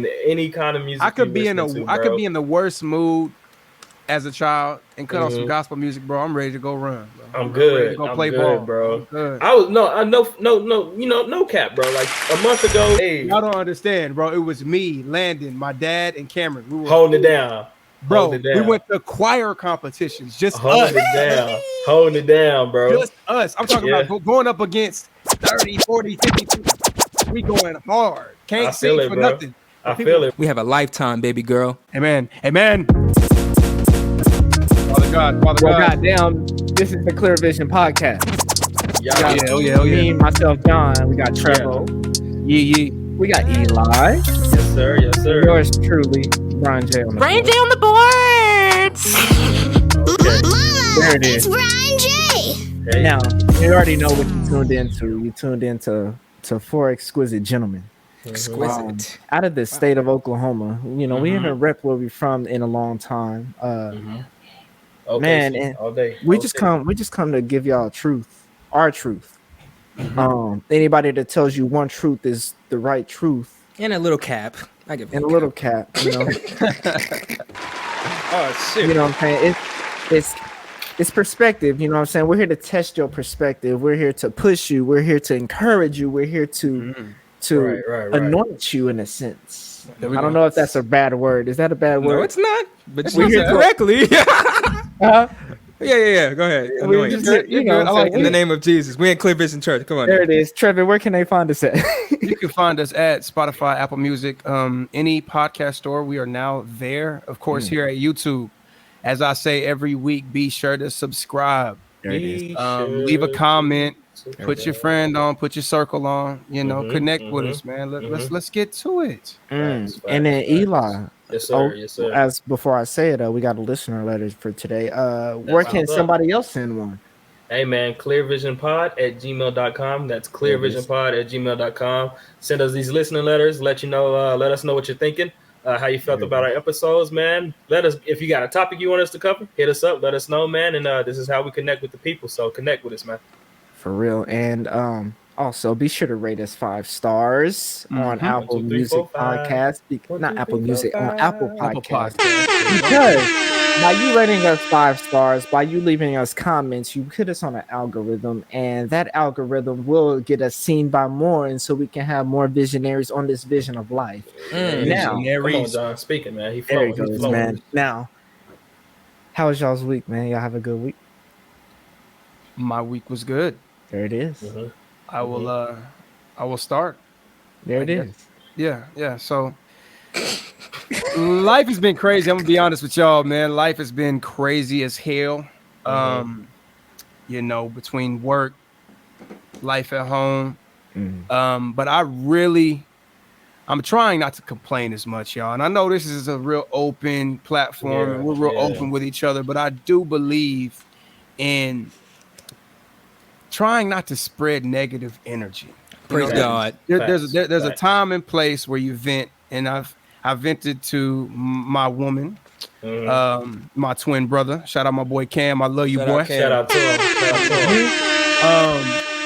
any kind of music. I could be in the worst mood as a child and cut on some gospel music, bro. I'm ready to go run, bro. I'm good. Ready to go play ball, bro. Good. No cap, bro. Like a month ago, y'all don't understand, bro. It was me, Landon, my dad, and Cameron. We were holding it down. Bro, we went to choir competitions. Just holding it down, bro. Just us. I'm talking about going up against 30, 40, 50 people. We going hard. Can't sing for nothing. I feel it. We have a lifetime, baby girl. Amen. Amen. Father God. Goddamn, this is the Clear Vision podcast. Yeah. Me, myself, John. We got Trevor. Yeah. We got Eli. Yes, sir. Yours truly, Brian J. on the boards. Okay. There it is. It's Brian J. Hey. Now, you already know what you tuned into. You tuned into four exquisite gentlemen. Exquisite. Out of the state of Oklahoma. You know, we haven't repped where we're from in a long time. Okay, man, and all day. We just come to give y'all truth, our truth. Anybody that tells you one truth is the right truth, and a little cap. I give and a little cap, you know. Oh shit! You know what I'm saying? It's perspective. You know what I'm saying? We're here to test your perspective. We're here to push you. We're here to encourage you. We're here to anoint you in a sense. I don't know if that's a bad word. Is that a bad word? No, it's not. But you said correctly. Yeah. Go ahead. In the name of Jesus. We in Clear Vision Church. Come on. There it is. Trevor, where can they find us at? You can find us at Spotify, Apple Music, any podcast store. We are now there. Of course, here at YouTube. As I say every week, be sure to subscribe. There it is. Leave a comment. Put your friend on. Put your circle on. You know, connect with us, man. Let's get to it. And then Eli. Yes, sir. Yes, sir. As before I say it, we got a listener letter for today. Where can somebody else send one? Hey man, clearvisionpod@gmail.com. That's clearvisionpod@gmail.com. Send us these listener letters. Let us know what you're thinking. How you felt about our episodes, man. Let us, if you got a topic you want us to cover, hit us up. Let us know, man. And this is how we connect with the people. So connect with us, man. For real. And also be sure to rate us 5 stars on Apple Music Podcast. Not Apple Music, on Apple Podcast. Because by you rating us 5 stars, by you leaving us comments, you put us on an algorithm, and that algorithm will get us seen by more, and so we can have more visionaries on this vision of life. Now, come on, John, speaking, man. There he goes, man. Now, how was y'all's week, man? Y'all have a good week? My week was good. There it is. I will start. There it is. Yeah. So life has been crazy. I'm gonna be honest with y'all, man. Life has been crazy as hell. You know, between work, life at home. But I'm trying not to complain as much, y'all. And I know this is a real open platform and we're real open with each other, but I do believe in trying not to spread negative energy. Praise God. There's a time and place where you vent, and I vented to my woman, my twin brother. Shout out my boy Cam. I love you, boy. Shout out to him.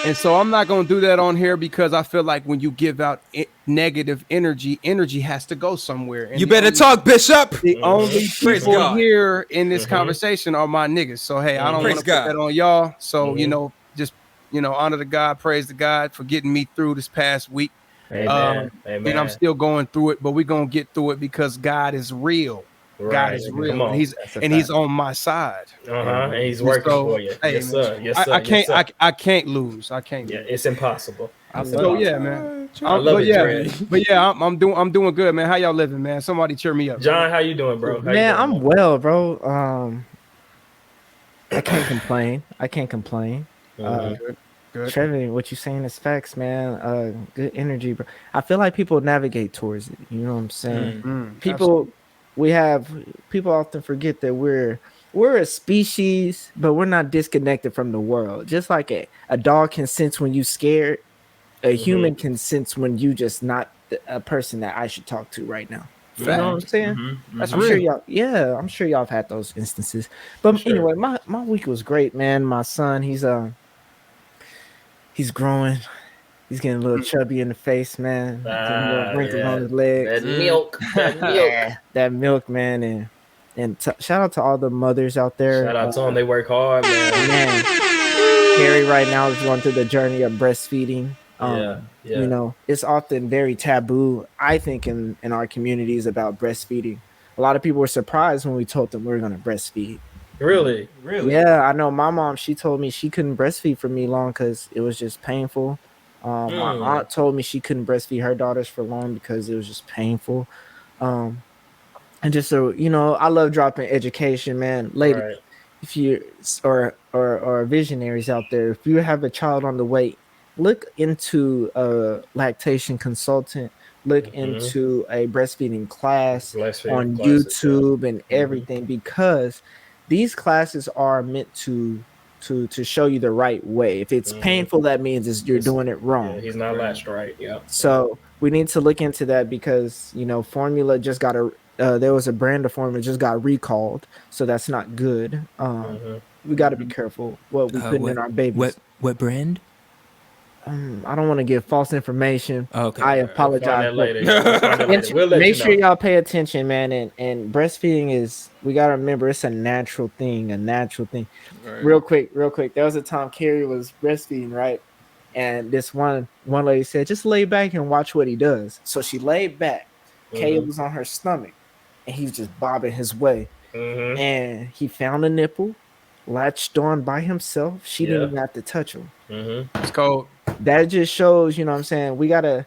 And so I'm not gonna do that on here because I feel like when you give out negative energy has to go somewhere. And you better talk, Bishop. The only people here in this conversation are my niggas. So hey, I don't want to put that on y'all. So you know, just honor to God, praise to God for getting me through this past week. Amen. And I'm still going through it, but we're gonna get through it because God is real. God is real. And he's on my side. And he's working for you. Hey, yes, sir. Yes, sir. I can't lose. I can't. Yeah, it's impossible. So yeah, man. I love it, but yeah, I'm doing good, man. How y'all living, man? Somebody cheer me up. John, how you doing, bro? Man, I'm well, bro. I can't complain. Good. Trevor, what you saying is facts, man. Good energy, bro. I feel like people navigate towards it. You know what I'm saying? People often forget that we're a species, but we're not disconnected from the world. Just like a dog can sense when you scared, a human can sense when you just not a person that I should talk to right now. You know what I'm saying? I'm sure y'all have had those instances. But anyway, my week was great, man. My son, he's growing. He's getting a little chubby in the face, man. Getting little wrinkles on his legs. That milk. Yeah, that milk, man. And shout out to all the mothers out there. Shout out to them. They work hard, man. Carrie right now is going through the journey of breastfeeding. You know, it's often very taboo, I think, in our communities about breastfeeding. A lot of people were surprised when we told them we were going to breastfeed. Really? Yeah, I know. My mom, she told me she couldn't breastfeed for me long because it was just painful. My aunt told me she couldn't breastfeed her daughters for long because it was just painful. And just so you know, I love dropping education, man. Lady, if you or visionaries out there, if you have a child on the way, look into a lactation consultant. Look into a breastfeeding class on YouTube and everything, because these classes are meant to show you the right way. If it's painful, that means you're doing it wrong. Yeah, he's not latched right. Yeah. So we need to look into that, because you know, formula just got there was a brand of formula just got recalled, so that's not good. We got to be careful what we put in our babies. What brand? I don't want to give false information. Okay. I apologize. Make sure y'all pay attention, man. And breastfeeding is, we got to remember, it's a natural thing. Right. Real quick. There was a time Carrie was breastfeeding, right? And this one lady said, just lay back and watch what he does. So she laid back. Caleb was on her stomach, and he was just bobbing his way. And he found a nipple, latched on by himself. She didn't even have to touch him. It's cold. That just shows, you know what I'm saying, we gotta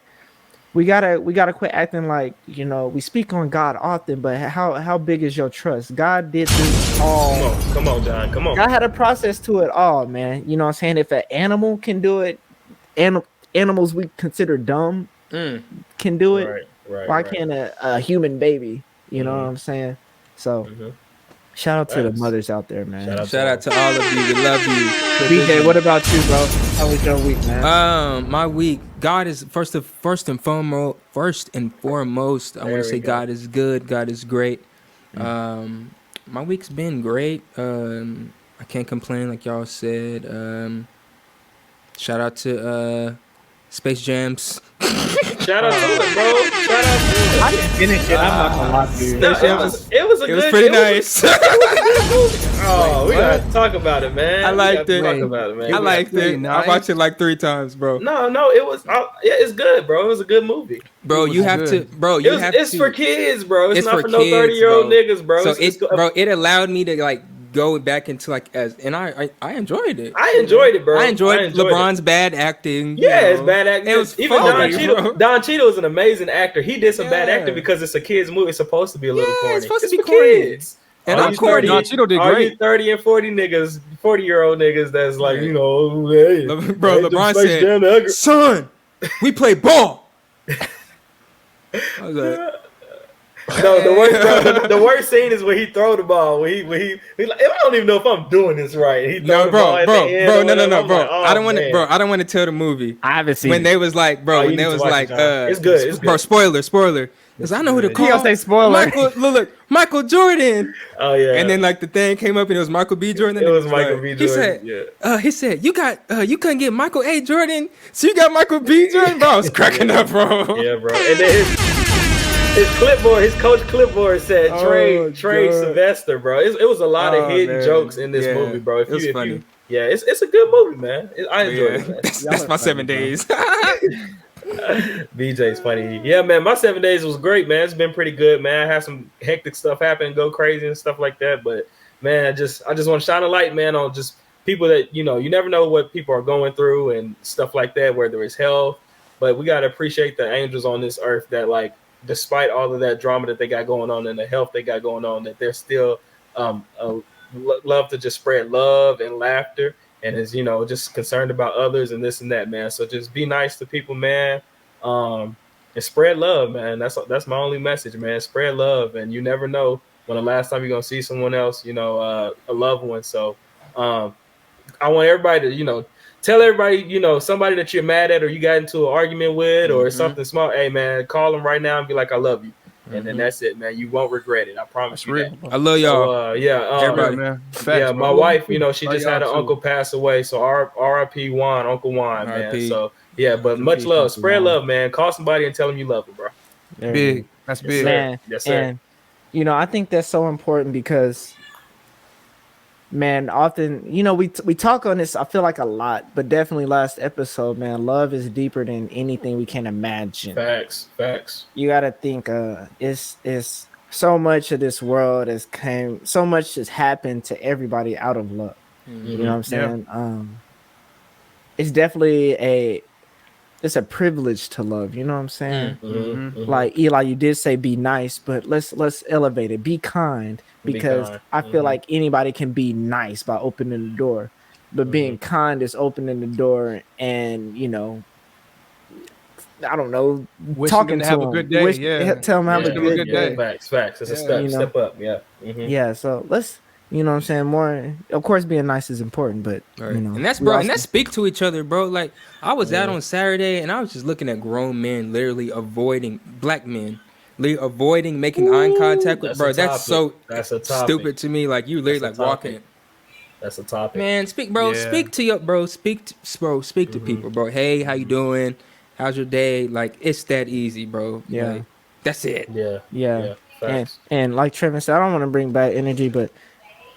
quit acting like, you know, we speak on God often, but how big is your trust? God did this all. Come on, John. Come on. God had a process to it all, man. You know what I'm saying? If an animal can do it, animals we consider dumb can do it. Why can't a human baby? You know what I'm saying? So shout out to the mothers out there, man. Shout out to all of you. We love you. BJ, what about you, bro? How was your week, man? My week, God is first and foremost. I want to say God is good. God is great. My week's been great. I can't complain, like y'all said. Shout out to Space Jams. Shout out to it, bro. Shout out to it. I didn't finish it. I'm not gonna lie to you. It was pretty nice. Oh, we gotta talk about it, man. I liked it. I liked it. I watched it like 3 times, bro. No, it was. It's good, bro. It was a good movie. Bro, you have to. Bro, you have to. It's for kids, bro. It's not for no 30-year-old niggas, bro. So it allowed me to like go back into like and I enjoyed it. I enjoyed it, bro. I enjoyed LeBron's bad acting. Yeah, it's bad acting. It was even funny, Don Cheadle is an amazing actor. He did some bad acting because it's a kids movie. It's supposed to be a little corny. It's supposed to be corny. Kids. And I'm corny. Don Cheadle did great. You 30 and 40 niggas, 40-year-old niggas that's like, you know, hey, bro, LeBron said, son, we play ball. I was like, no, the worst scene is when he throw the ball. When he like, I don't even know if I'm doing this right. He throw the ball at the end. No, bro. Like, I don't want to, bro. I don't want to tell the movie. I haven't seen when it. They was like, bro. When they was like, it's good. It's bro. good. Spoiler. Because I know who to call. He gonna say spoiler. Michael Jordan. Oh yeah. And then like the thing came up and it was Michael B. Jordan. It was Michael B. Jordan. He said, you couldn't get Michael A. Jordan, so you got Michael B. Jordan. Bro, I was cracking up, bro. Yeah, bro. And then his coach clipboard said Trey Sylvester, bro. It was a lot of hidden jokes in this movie, bro. It was funny. It's a good movie, man. I enjoyed it, man. That's my 7 days. BJ's funny. Yeah, man, my 7 days was great, man. It's been pretty good, man. I had some hectic stuff happen, go crazy and stuff like that. But man, I just want to shine a light, man, on just people that, you know, you never know what people are going through and stuff like that, whether it's health. But we gotta appreciate the angels on this earth that, like, despite all of that drama that they got going on and the health they got going on, that they're still love to just spread love and laughter. And is, you know, just concerned about others and this and that, man. So just be nice to people, man, and spread love, man. That's my only message, man. Spread love, and you never know when the last time you're gonna see someone else, you know, a loved one. So I want everybody to, you know, tell everybody, you know, somebody that you're mad at or you got into an argument with or something small. Hey, man, call them right now and be like, I love you. And then that's it, man. You won't regret it. I promise you that. I love y'all. So, everybody, man. Facts, my wife, you know, she just had an uncle pass away. So R.I.P. Juan, Uncle Juan, man. So Yeah, but much people love. Spread around. love, man. Call somebody and tell them you love them, bro. There you Big. go. That's big. Man, Yes, sir. and I think that's so important because, man, often we talk on this. I feel like a lot, but definitely last episode, man, love is deeper than anything we can imagine. Facts. You got to think, it's so much of this world so much has happened to everybody out of love. You know what I'm saying? It's definitely it's a privilege to love. You know what I'm saying? Like Eli, you did say be nice, but let's elevate it. Be kind, because I feel like anybody can be nice by opening the door, but being kind is opening the door and I don't know, Wishing talking them to to have them. a good day. Tell them have a good day. Facts. It's a step up. Yeah. Yeah. So let's, you know what I'm saying, more. Of course, being nice is important, but and that's speak to each other, bro. Like I was out on Saturday and I was just looking at grown men literally avoiding black men. Avoiding making eye contact with, bro. That's a topic. Stupid to me. Like you literally like walking. That's a topic. Man, speak to your bro. Speak to people, bro. Hey, how you doing? How's your day? Like it's that easy, bro. Yeah, like, that's it. Yeah. And like Trevin said, I don't want to bring bad energy, but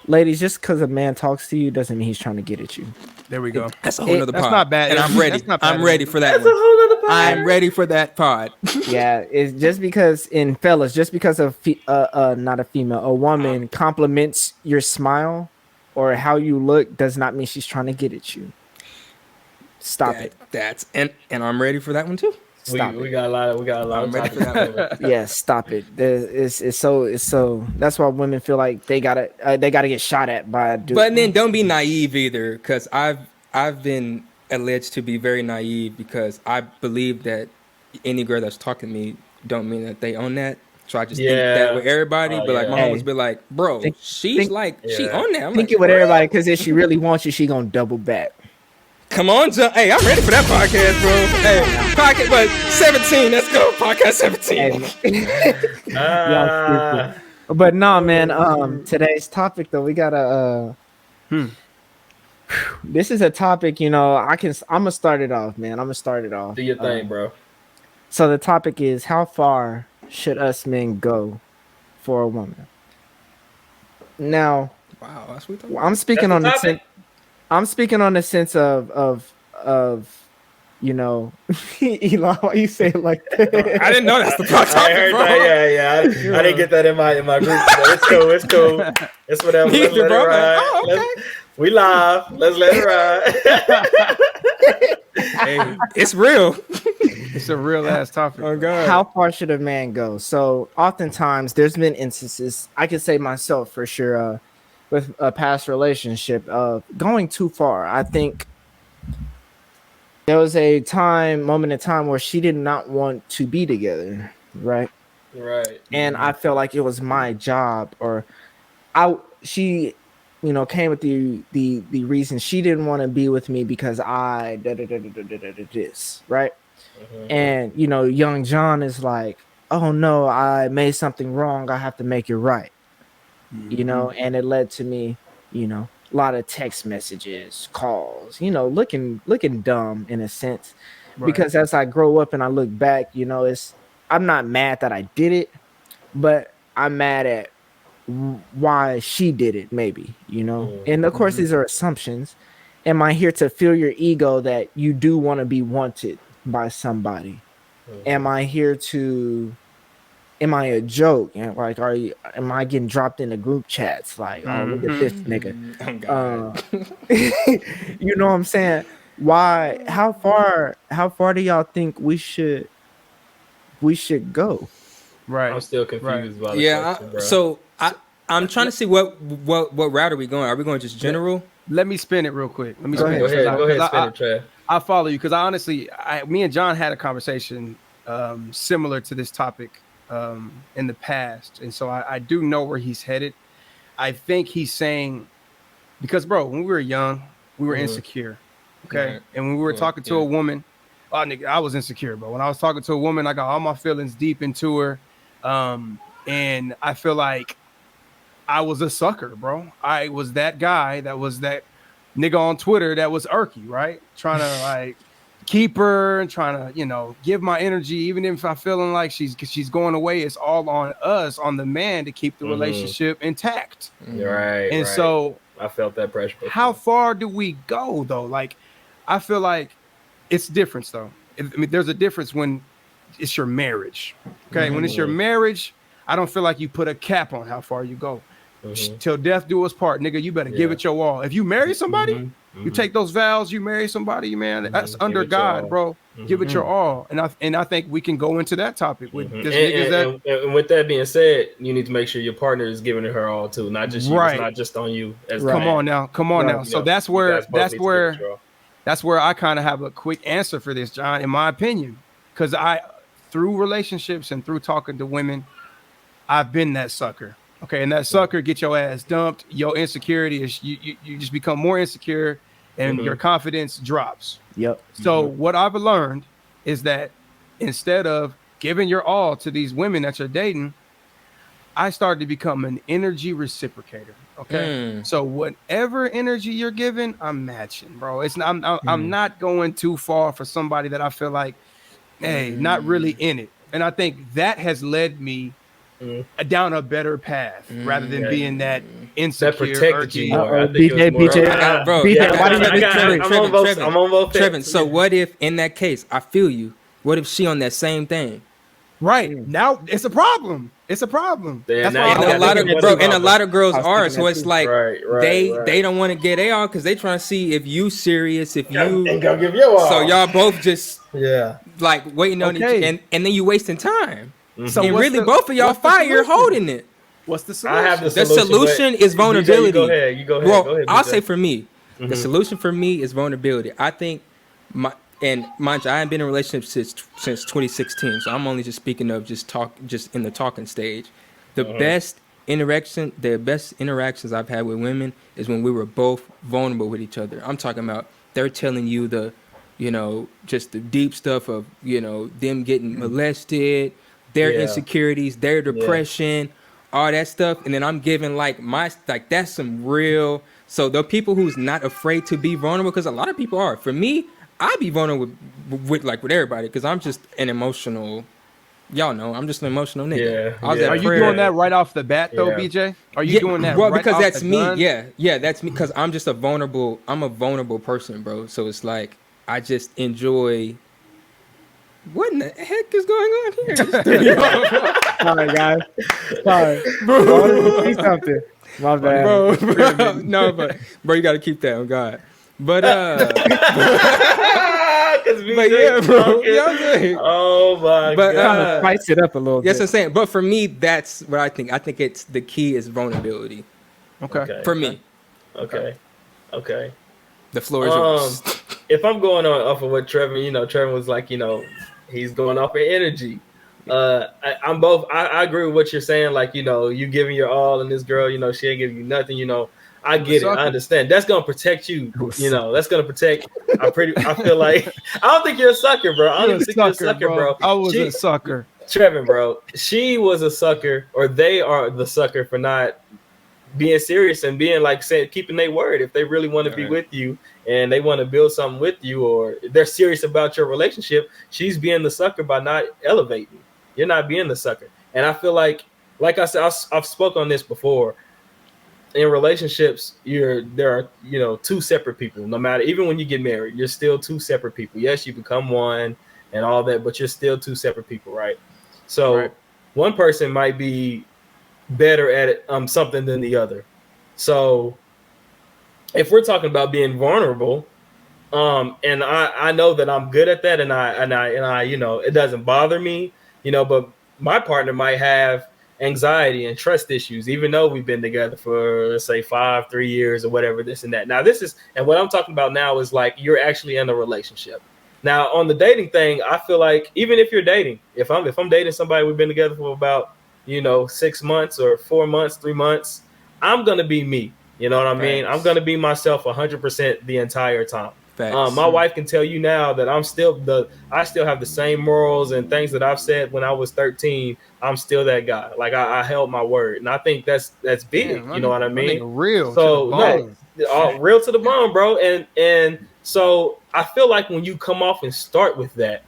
ladies, just because a man talks to you doesn't mean he's trying to get at you. There we go. That's a whole nother pod. That's not bad. And I'm ready. I'm ready for that. That's a whole other pod. I'm ready for that pod. Yeah, it's just because just because not a female, a woman compliments your smile or how you look does not mean she's trying to get at you. Stop it. And I'm ready for that one too. We got a lot of I'm ready for that one. Yeah, stop it. It's so that's why women feel like they gotta get shot at by a dude. But then don't be naive either, because I've been alleged to be very naive because I believe that any girl that's talking to me don't mean that they own that. So I just think that with everybody, but like my homies be like, bro, she on that. I'm think like, it with everybody, because if she really wants you, she gonna double back. Come on, John. Hey, I'm ready for that podcast, bro. Hey, podcast, but 17. Let's go. Podcast 17. But no, man. Today's topic, though, we gotta. This is a topic, I'm gonna start it off, man. Do your thing, bro. So the topic is, how far should us men go for a woman? Now, wow, that's what I'm speaking on the sense. I'm speaking on the sense of Eli, why you say it like that? I didn't know that's the topic, I heard bro. that. I didn't get that in my group. So it's cool. It's whatever. Let's let it ride. Oh, okay. We live. Let's let it ride. Hey, it's real. It's a real ass topic. Oh God. How far should a man go? So oftentimes there's been instances, I can say myself for sure, with a past relationship of going too far. I think there was a moment in time where she did not want to be together, right? Right. And I felt like it was my job, or she came with the reason she didn't want to be with me because I this, right? And young John is like, oh no, I made something wrong, I have to make it right. And it led to me, a lot of text messages, calls, looking dumb in a sense, because as I grow up and I look back, I'm not mad that I did it, but I'm mad at why she did it, maybe, and of course these are assumptions. Am I here to feel your ego that you do want to be wanted by somebody? Am I here to... Am I a joke? Like, am I getting dropped into group chats? Like, oh, look at this nigga. You know what I'm saying? Why? How far do y'all think we should go? Right. I'm still confused about the question, bro. So I'm trying to see what route are we going? Are we going just general? Let me spin it real quick. Go ahead, spin it, Trev. I follow you because me and John had a conversation similar to this topic in the past, and so I do know where he's headed. I think he's saying, because bro, when we were young, we were insecure, okay? Right. And when we were talking to a woman, nigga, I was insecure, but when I was talking to a woman, I got all my feelings deep into her, and I feel like I was a sucker, bro. I was that guy that was that nigga on Twitter that was irky, right? Trying to keep her and trying to, give my energy, even if I'm feeling like she's going away. It's all on us, on the man, to keep the relationship intact. Right. And so I felt that pressure before. How far do we go though? Like, I feel like it's different though. I mean, there's a difference when it's your marriage. Okay, when it's your marriage, I don't feel like you put a cap on how far you go. Till death do us part, nigga. You better give it your all. If you marry somebody, you take those vows. You marry somebody, man. That's under God, bro. Give it your all. And I think we can go into that topic with this niggas and with that being said, you need to make sure your partner is giving her all too, not just you. It's not just on you. Come on now. So that's where I kind of have a quick answer for this, John, in my opinion, because through relationships and through talking to women, I've been that sucker. Okay, and that sucker get your ass dumped. Your insecurity is you just become more insecure, and your confidence drops. Yep. So what I've learned is that instead of giving your all to these women that you're dating, I started to become an energy reciprocator. Okay, so whatever energy you're giving, I'm matching, bro. I'm not going too far for somebody that I feel like, hey, not really in it, and I think that has led me down a better path rather than being that insecure. That protected you more. BJ, bro. I'm on both. Trevin, so what if in that case, I feel you. What if she on that same thing? Right now, it's a problem. It's a problem. That's why a lot of girls are. So it's like they don't want to get they all because they trying to see if you serious, if you ain't gonna give your all. So y'all both just like waiting on each, and then you wasting time. So and really, both of y'all fire holding it. What's the solution? I have the solution is vulnerability. You go ahead. Well, I'll say for me, the solution for me is vulnerability. I think and mind you, I haven't been in a relationship since 2016, so I'm only just speaking of just in the talking stage. The best interactions I've had with women is when we were both vulnerable with each other. I'm talking about they're telling you just the deep stuff of, them getting molested, their insecurities, their depression, all that stuff. And then I'm giving that's some real, so the people who's not afraid to be vulnerable, because a lot of people are. For me, I be vulnerable with everybody because I'm just an emotional, I'm just an emotional nigga. Are you doing that right off the bat though, BJ? Are you doing that right because off that's the me. gun? Yeah, that's me because I'm a vulnerable person, bro. So it's like I just enjoy. What in the heck is going on here? Sorry, guys. Sorry, bro. See something. My bad, bro. No, bro, you got to keep that on God. But yeah, bro. Oh my god. Spice it up a little bit. Yes, I'm saying. But for me, that's what I think. I think it's the key is vulnerability. Okay. For me. Okay. The floor is yours. If I'm going off of what Trevor, Trevor was like, he's going off of energy. I'm both. I agree with what you're saying. Like, you giving your all, and this girl, she ain't giving you nothing. I get it. I understand. That's gonna protect you. That's gonna protect. I feel like I don't think you're a sucker, bro. I don't even think you're a sucker, bro. I was a sucker. Trevin, bro. She was a sucker, or they are the sucker for not being serious and being keeping their word. If they really want to be with you and they want to build something with you, or they're serious about your relationship, she's being the sucker by not elevating. You're not being the sucker. And I feel like I said, I've spoken on this before. In relationships, there are two separate people. No matter, even when you get married, you're still two separate people. Yes, you become one and all that, but you're still two separate people, right? So one person might be better at something than the other. So if we're talking about being vulnerable, and I know that I'm good at that, and I it doesn't bother me, but my partner might have anxiety and trust issues, even though we've been together for, let's say, 3 years or whatever, this and that. Now and what I'm talking about now is like you're actually in a relationship. Now on the dating thing, I feel like even if you're dating, if I'm dating somebody, we've been together for about 6 months or 4 months, 3 months, I'm gonna be me. You know what I mean? I'm gonna be myself 100% the entire time. My wife can tell you now that I still have the same morals and things that I've said when I was 13. I'm still that guy. Like I held my word, and I think that's big. You know what I mean? Real. So real to the bone, bro. And So I feel like when you come off and start with that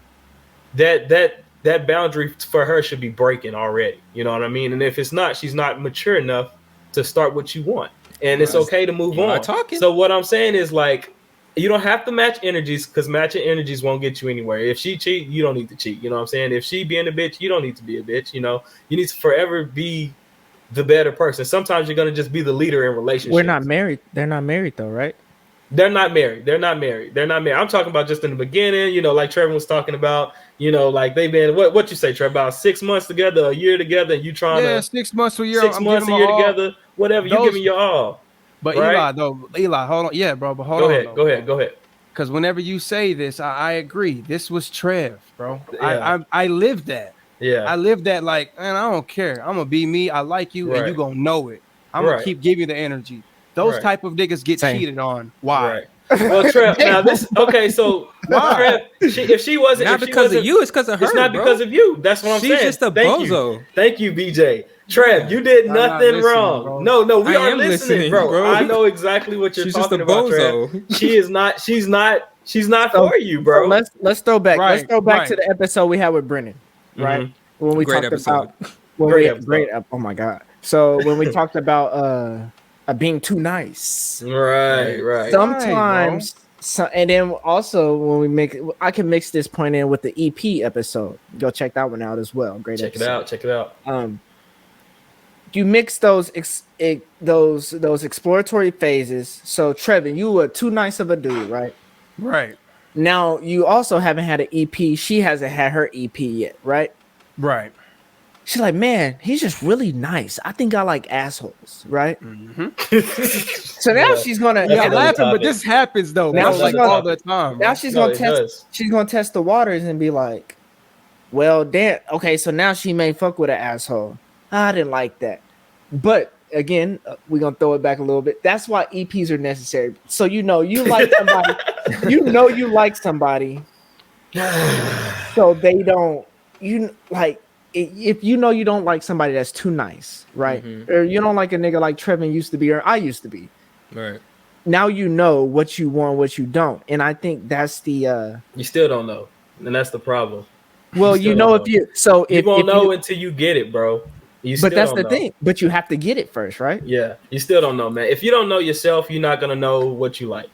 boundary for her should be breaking already. You know what I mean? And if it's not, she's not mature enough to start what you want. And it's okay to move on. So what I'm saying is, like, you don't have to match energies, because matching energies won't get you anywhere. If she cheat, you don't need to cheat. You know what I'm saying? If she being a bitch, you don't need to be a bitch. You know, you need to forever be the better person. Sometimes you're gonna just be the leader in relationships. We're not married. They're not married though, right? They're not married. I'm talking about just in the beginning, you know, like Trevor was talking about, you know, like they've been, what you say, Trevor, about 6 months together, a year together, and you trying to 6 months to a year, 6 months a year together, whatever, you giving your all. But right? Eli, hold on. Yeah, bro, but hold on. Go ahead. Because whenever you say this, I agree. This was Trev, bro. Yeah. I lived that. Yeah. I lived that, like, man, I don't care. I'm gonna be me. I like you, and you gonna know it. I'm gonna keep giving you the energy. Those type of niggas get cheated on. Why? Right. Well, Trev, now this, okay, so Trev, if she wasn't, not because of you, it's because of her. It's not because of you. That's what I'm saying. She's just a bozo. Thank you, BJ. Trev, you did nothing wrong. Bro. No, we are listening, bro. I know exactly what you're talking about, Trev. She's not for you, bro. So let's throw back. Let's go back to the episode we had with Brennan, right? When we talked about great. Oh my god! So when we talked about being too nice, right. Sometimes, and then also when I can mix this point in with the EP episode. Go check that one out as well. Great. Check it out. You mix those exploratory phases. So Trevin, you were too nice of a dude, right? Right. Now you also haven't had an EP. She hasn't had her EP yet, right? Right. She's like, man, he's just really nice. I think I like assholes, right? Mm-hmm. So now she's gonna laughing, but this happens though. Now she's gonna, all the time. Now she's gonna test. She's gonna test the waters and be like, well, damn. Okay, so now she may fuck with an asshole. I didn't like that, but again, we're gonna throw it back a little bit. That's why EPs are necessary. So you like somebody. you like somebody. So they don't. If you don't like somebody that's too nice, right? Mm-hmm. Or you don't like a nigga like Trevin used to be, or I used to be. Right. Now you know what you want, what you don't. And I think that's the you still don't know. And that's the problem. Well, you know if you won't know until you get it, bro. But that's the thing. But you have to get it first, right? Yeah. You still don't know, man. If you don't know yourself, you're not gonna know what you like.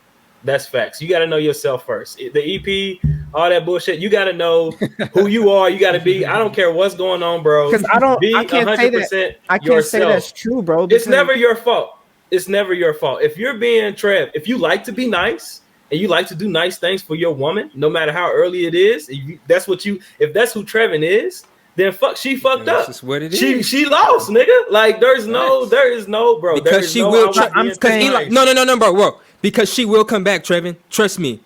That's facts. You got to know yourself first. The EP, all that bullshit. You got to know who you are. You got to be. I don't care what's going on, bro. Because I can't say that. I can't say that's true, bro. It's never your fault. It's never your fault. If you're being Trev, if you like to be nice and you like to do nice things for your woman, no matter how early it is, if that's who Trevin is, then she fucked up. That's what it is. She lost, nigga. Like there is no, bro. Because she will. No, bro. Because she will come back, Trevin. Trust me.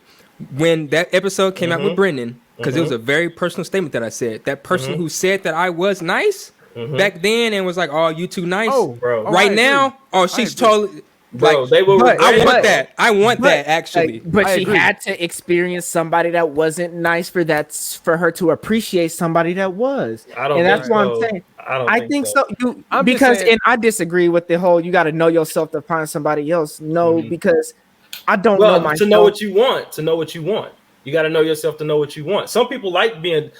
When that episode came out with Brendan, because it was a very personal statement that I said. That person who said that I was nice back then and was like, "Oh, you too nice." Oh, bro. Right now, she's totally. Bro, like, they will. I want that actually. But she had to experience somebody that wasn't nice for her to appreciate somebody that was. That's what I'm saying. I think so. I disagree with the whole you got to know yourself to find somebody else. No, because I don't know myself. To know what you want. You got to know yourself to know what you want. Some people like being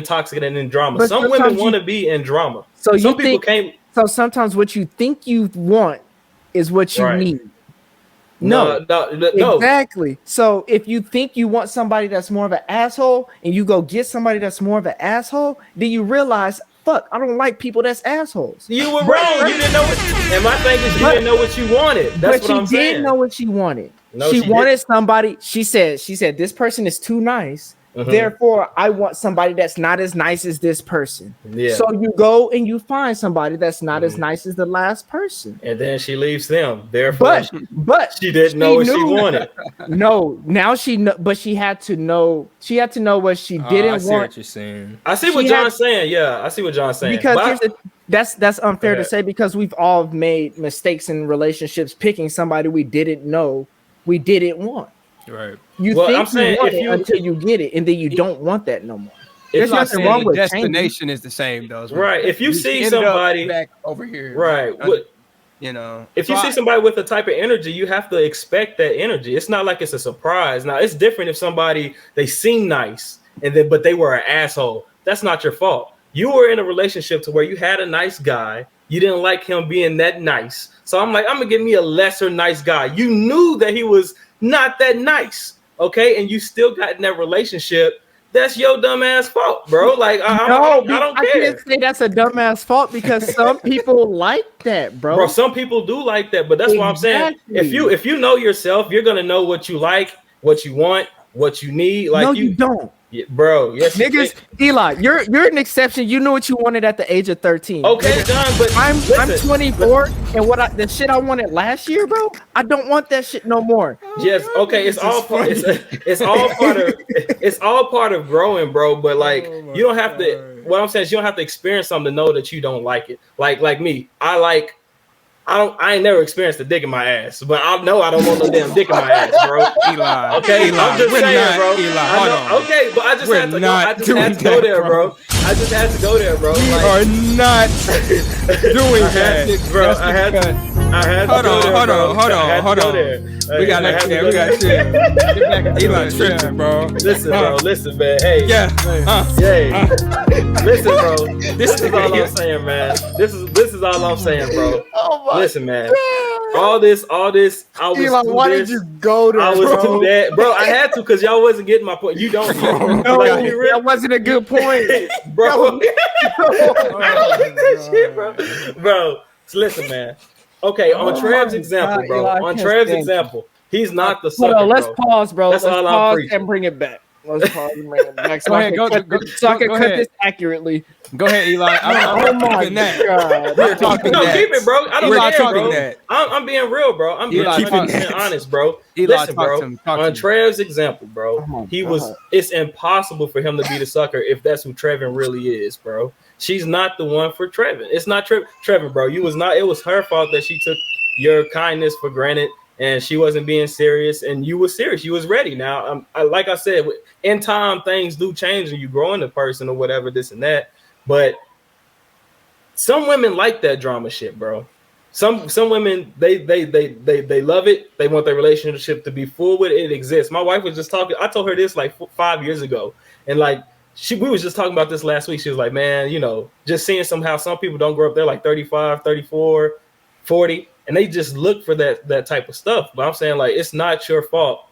toxic and in drama. But some women want to be in drama. So So sometimes what you think you want is what you need. No, exactly. So if you think you want somebody that's more of an asshole and you go get somebody that's more of an asshole, then you realize, fuck, I don't like people that's assholes. You were wrong. You didn't know what. And my thing is, you didn't know what you wanted. That's what I'm saying. She did know what she wanted. No, she wanted somebody. She said, this person is too nice. Therefore, I want somebody that's not as nice as this person. Yeah. So you go and you find somebody that's not as nice as the last person. And then she leaves them. Therefore, but she didn't know what she wanted. No, now but she had to know. She had to know what she didn't want. I see what you're saying. I see what John's saying. Yeah, I see what John's saying. Because that's unfair to say because we've all made mistakes in relationships picking somebody we didn't know we didn't want. Right. You think you want it until you get it, and then you don't want that no more. There's nothing wrong with destination is the same though. Right. If you see somebody back over here. Right. You know, if you see somebody with a type of energy, you have to expect that energy. It's not like it's a surprise. Now, it's different if somebody, they seem nice but they were an asshole. That's not your fault. You were in a relationship to where you had a nice guy. You didn't like him being that nice. So I'm like, I'm gonna give me a lesser nice guy. You knew that he was not that nice, okay? And you still got in that relationship. That's your dumbass fault, bro. Like, I don't care. I can't say that's a dumbass fault because some people like that, bro. Bro, some people do like that, but that's why I'm saying if you know yourself, you're gonna know what you like, what you want, what you need. Like, no, you don't. Yeah, bro, yes, niggas, Eli, you're an exception. You knew what you wanted at the age of 13. Okay, John, but I'm 24, and the shit I wanted last year, bro, I don't want that shit no more. Yes, okay, it's all part of growing, bro. But like, you don't have to. What I'm saying is, you don't have to experience something to know that you don't like it. Like me, I ain't never experienced a dick in my ass, but I know I don't want no damn dick in my ass, bro. Eli. Okay, Eli, I'm just saying, bro. Eli, hold on. Okay, but I just had to go there, bro. I just had to go there, bro. We are not doing that, bro. I had to go there. We got to chill. Eli tripping, bro. Listen, man. Hey, listen, bro. This is all I'm saying, man. This is all I'm saying, bro. Listen, man. All this. I was. Eli, why did you go there? I was too bad, bro. I had to because y'all wasn't getting my point. You don't. No, that wasn't a good point, bro. Bro. So listen, man. Okay, on Trev's example, bro. On Trev's example, he's not the sucker. Hold on, let's pause, bro. That's let's all pause I'm and bring it back. Let's pause and bring it back. So I can cut this accurately. Go ahead, Eli. I'm talking that. We're talking no, that. Keep it, bro. I don't care, bro. That. I'm being real, bro. I'm being honest, bro. Eli, listen, bro. On Trev's example, bro, it's impossible for him to be the sucker if that's who Trevin really is, bro. She's not the one for Trevin. It's not Trevin, bro. It was her fault that she took your kindness for granted and she wasn't being serious, and you were serious. You was ready. Now, like I said, in time, things do change and you grow in a person or whatever, this and that. But some women like that drama shit, bro. Some women, they love it. They want their relationship to be full with it. It exists. My wife was just talking. I told her this like 5 years ago, and like we was just talking about this last week. She was like, man, just seeing somehow some people don't grow up. They're like 35, 34, 40, and they just look for that type of stuff. But I'm saying, like, it's not your fault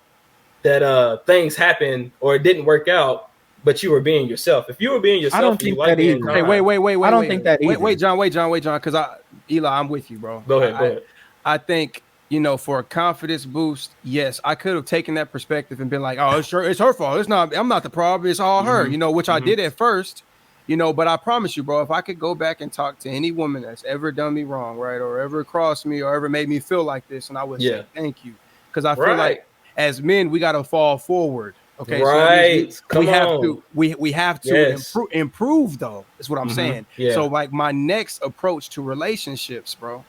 that things happen or it didn't work out, but you were being yourself. If you were being yourself, I don't think that either. Hey, wait. I don't think that either. Wait, John, because Eli, I'm with you, bro. Go ahead. I think, for a confidence boost, yes, I could have taken that perspective and been like, oh, it's her fault. I'm not the problem. It's all her, which I did at first, but I promise you, bro, if I could go back and talk to any woman that's ever done me wrong, right, or ever crossed me or ever made me feel like this, and I would say thank you, because I feel like as men, we got to fall forward. Okay, right. So we have to improve though, is what I'm saying. Yeah. So like my next approach to relationships, bro,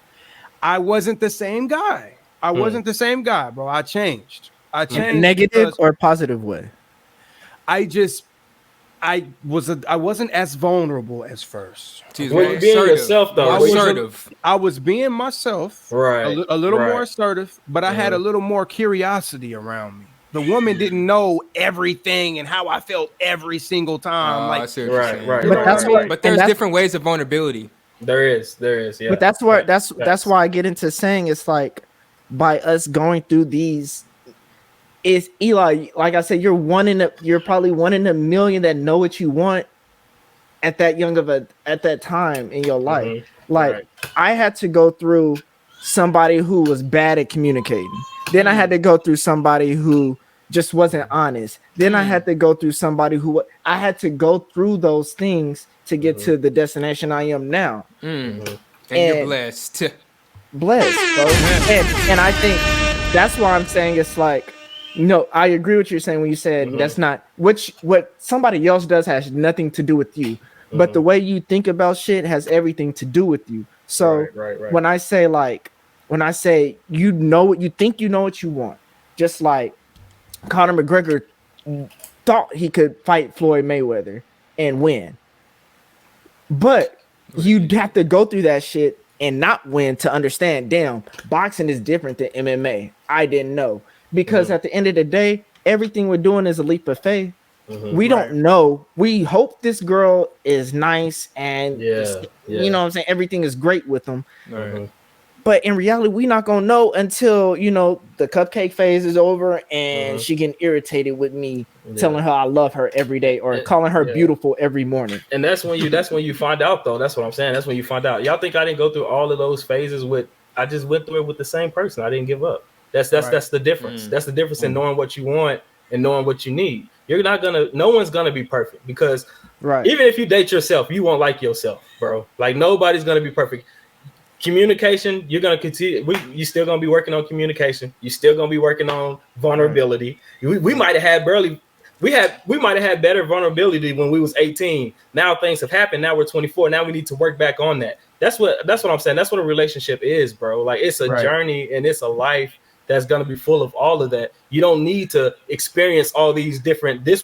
I wasn't the same guy. Bro. I changed. Negative or positive way? I wasn't as vulnerable as first. Were you being yourself though? I was being myself, right? A little more assertive, but I had a little more curiosity around me. The woman didn't know everything and how I felt every single time. I see what you're saying. Right. But there's different ways of vulnerability. There is. Yeah. But that's why I get into saying it's like by us going through these. Is Eli, like I said, you're probably one in a million that know what you want at that time in your life. Mm-hmm. Like I had to go through somebody who was bad at communicating. Then I had to go through somebody who just wasn't honest. Then I had to go through somebody I had to go through those things to get to the destination I am now. And you're blessed, bro. And I think that's why I'm saying it's like, I agree with you saying when you said that's not what somebody else does has nothing to do with you, but the way you think about shit has everything to do with you. So when I say you think you know what you want, just like Conor McGregor thought he could fight Floyd Mayweather and win, but you'd have to go through that shit and not win to understand, damn, boxing is different than MMA. I didn't know. Because at the end of the day, everything we're doing is a leap of faith. We don't know. We hope this girl is nice and you know what I'm saying, everything is great with them. But in reality, we're not gonna know until, you know, the cupcake phase is over and she getting irritated with me telling her I love her every day or calling her beautiful every morning. And that's when you find out, though. That's what I'm saying. That's when you find out. Y'all think I didn't go through all of those phases I just went through it with the same person. I didn't give up. That's the difference. That's the difference in knowing what you want and knowing what you need. No one's gonna be perfect, because even if you date yourself, you won't like yourself, bro. Like, nobody's gonna be perfect. Communication, you're gonna continue. You still gonna be working on communication. You're still gonna be working on vulnerability. We might have had better vulnerability when we was 18. Now things have happened. Now we're 24. Now we need to work back on that. That's what I'm saying. That's what a relationship is, bro. Like, it's a journey and it's a life that's gonna be full of all of that. You don't need to experience all these different. This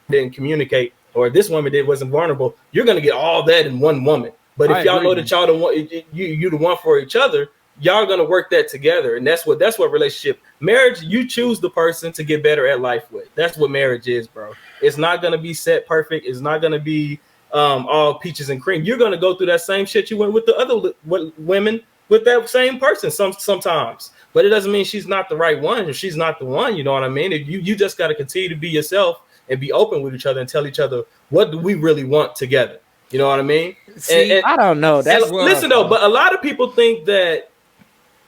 didn't communicate, or this woman wasn't vulnerable. You're gonna get all that in one woman. But if y'all know that y'all the one, you the one for each other, y'all gonna work that together, and that's what relationship, marriage. You choose the person to get better at life with. That's what marriage is, bro. It's not gonna be set perfect. It's not gonna be all peaches and cream. You're gonna go through that same shit you went with the other women with that same person sometimes. But it doesn't mean she's not the right one, or she's not the one. You know what I mean? If you just gotta continue to be yourself and be open with each other and tell each other, what do we really want together? You know what I mean? See, and I don't know. Listen though, but a lot of people think that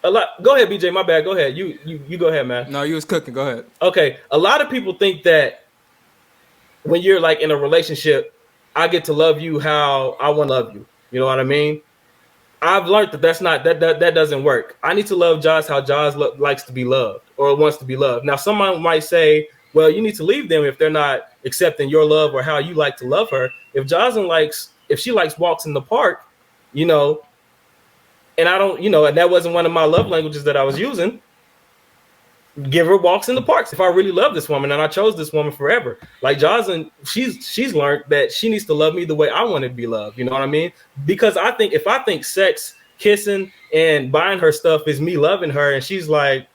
Go ahead, BJ. My bad. Go ahead. You go ahead, man. No, you was cooking. Go ahead. Okay. A lot of people think that when you're like in a relationship, I get to love you how I want to love you. You know what I mean? I've learned that doesn't work. I need to love Josh how Josh likes to be loved or wants to be loved. Now, someone might say, well, you need to leave them if they're not accepting your love or how you like to love her. If she likes walks in the park, you know, and I don't, you know, and that wasn't one of my love languages that I was using, give her walks in the parks. If I really love this woman and I chose this woman forever, like Jocelyn, she's learned that she needs to love me the way I want to be loved. You know what I mean? Because if I think sex, kissing, and buying her stuff is me loving her, and she's like,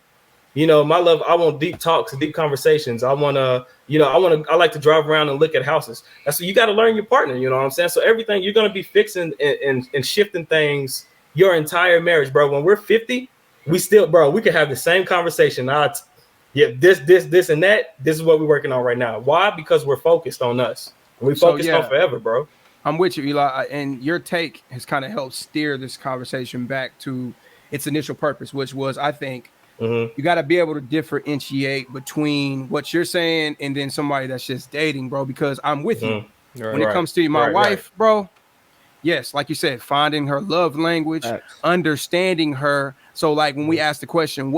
you know, my love, I want deep talks, deep conversations. I like to drive around and look at houses. That's what you got to learn your partner. You know what I'm saying? So everything you're going to be fixing and shifting things your entire marriage, bro. When we're 50, we can have the same conversation. This and that. This is what we're working on right now. Why? Because we're focused on us. We focused on forever, bro. I'm with you, Eli. And your take has kind of helped steer this conversation back to its initial purpose, which was, I think, you got to be able to differentiate between what you're saying and then somebody that's just dating, bro, because I'm with you. When it comes to my wife, bro, yes, like you said, finding her love language, understanding her. So like when we ask the question,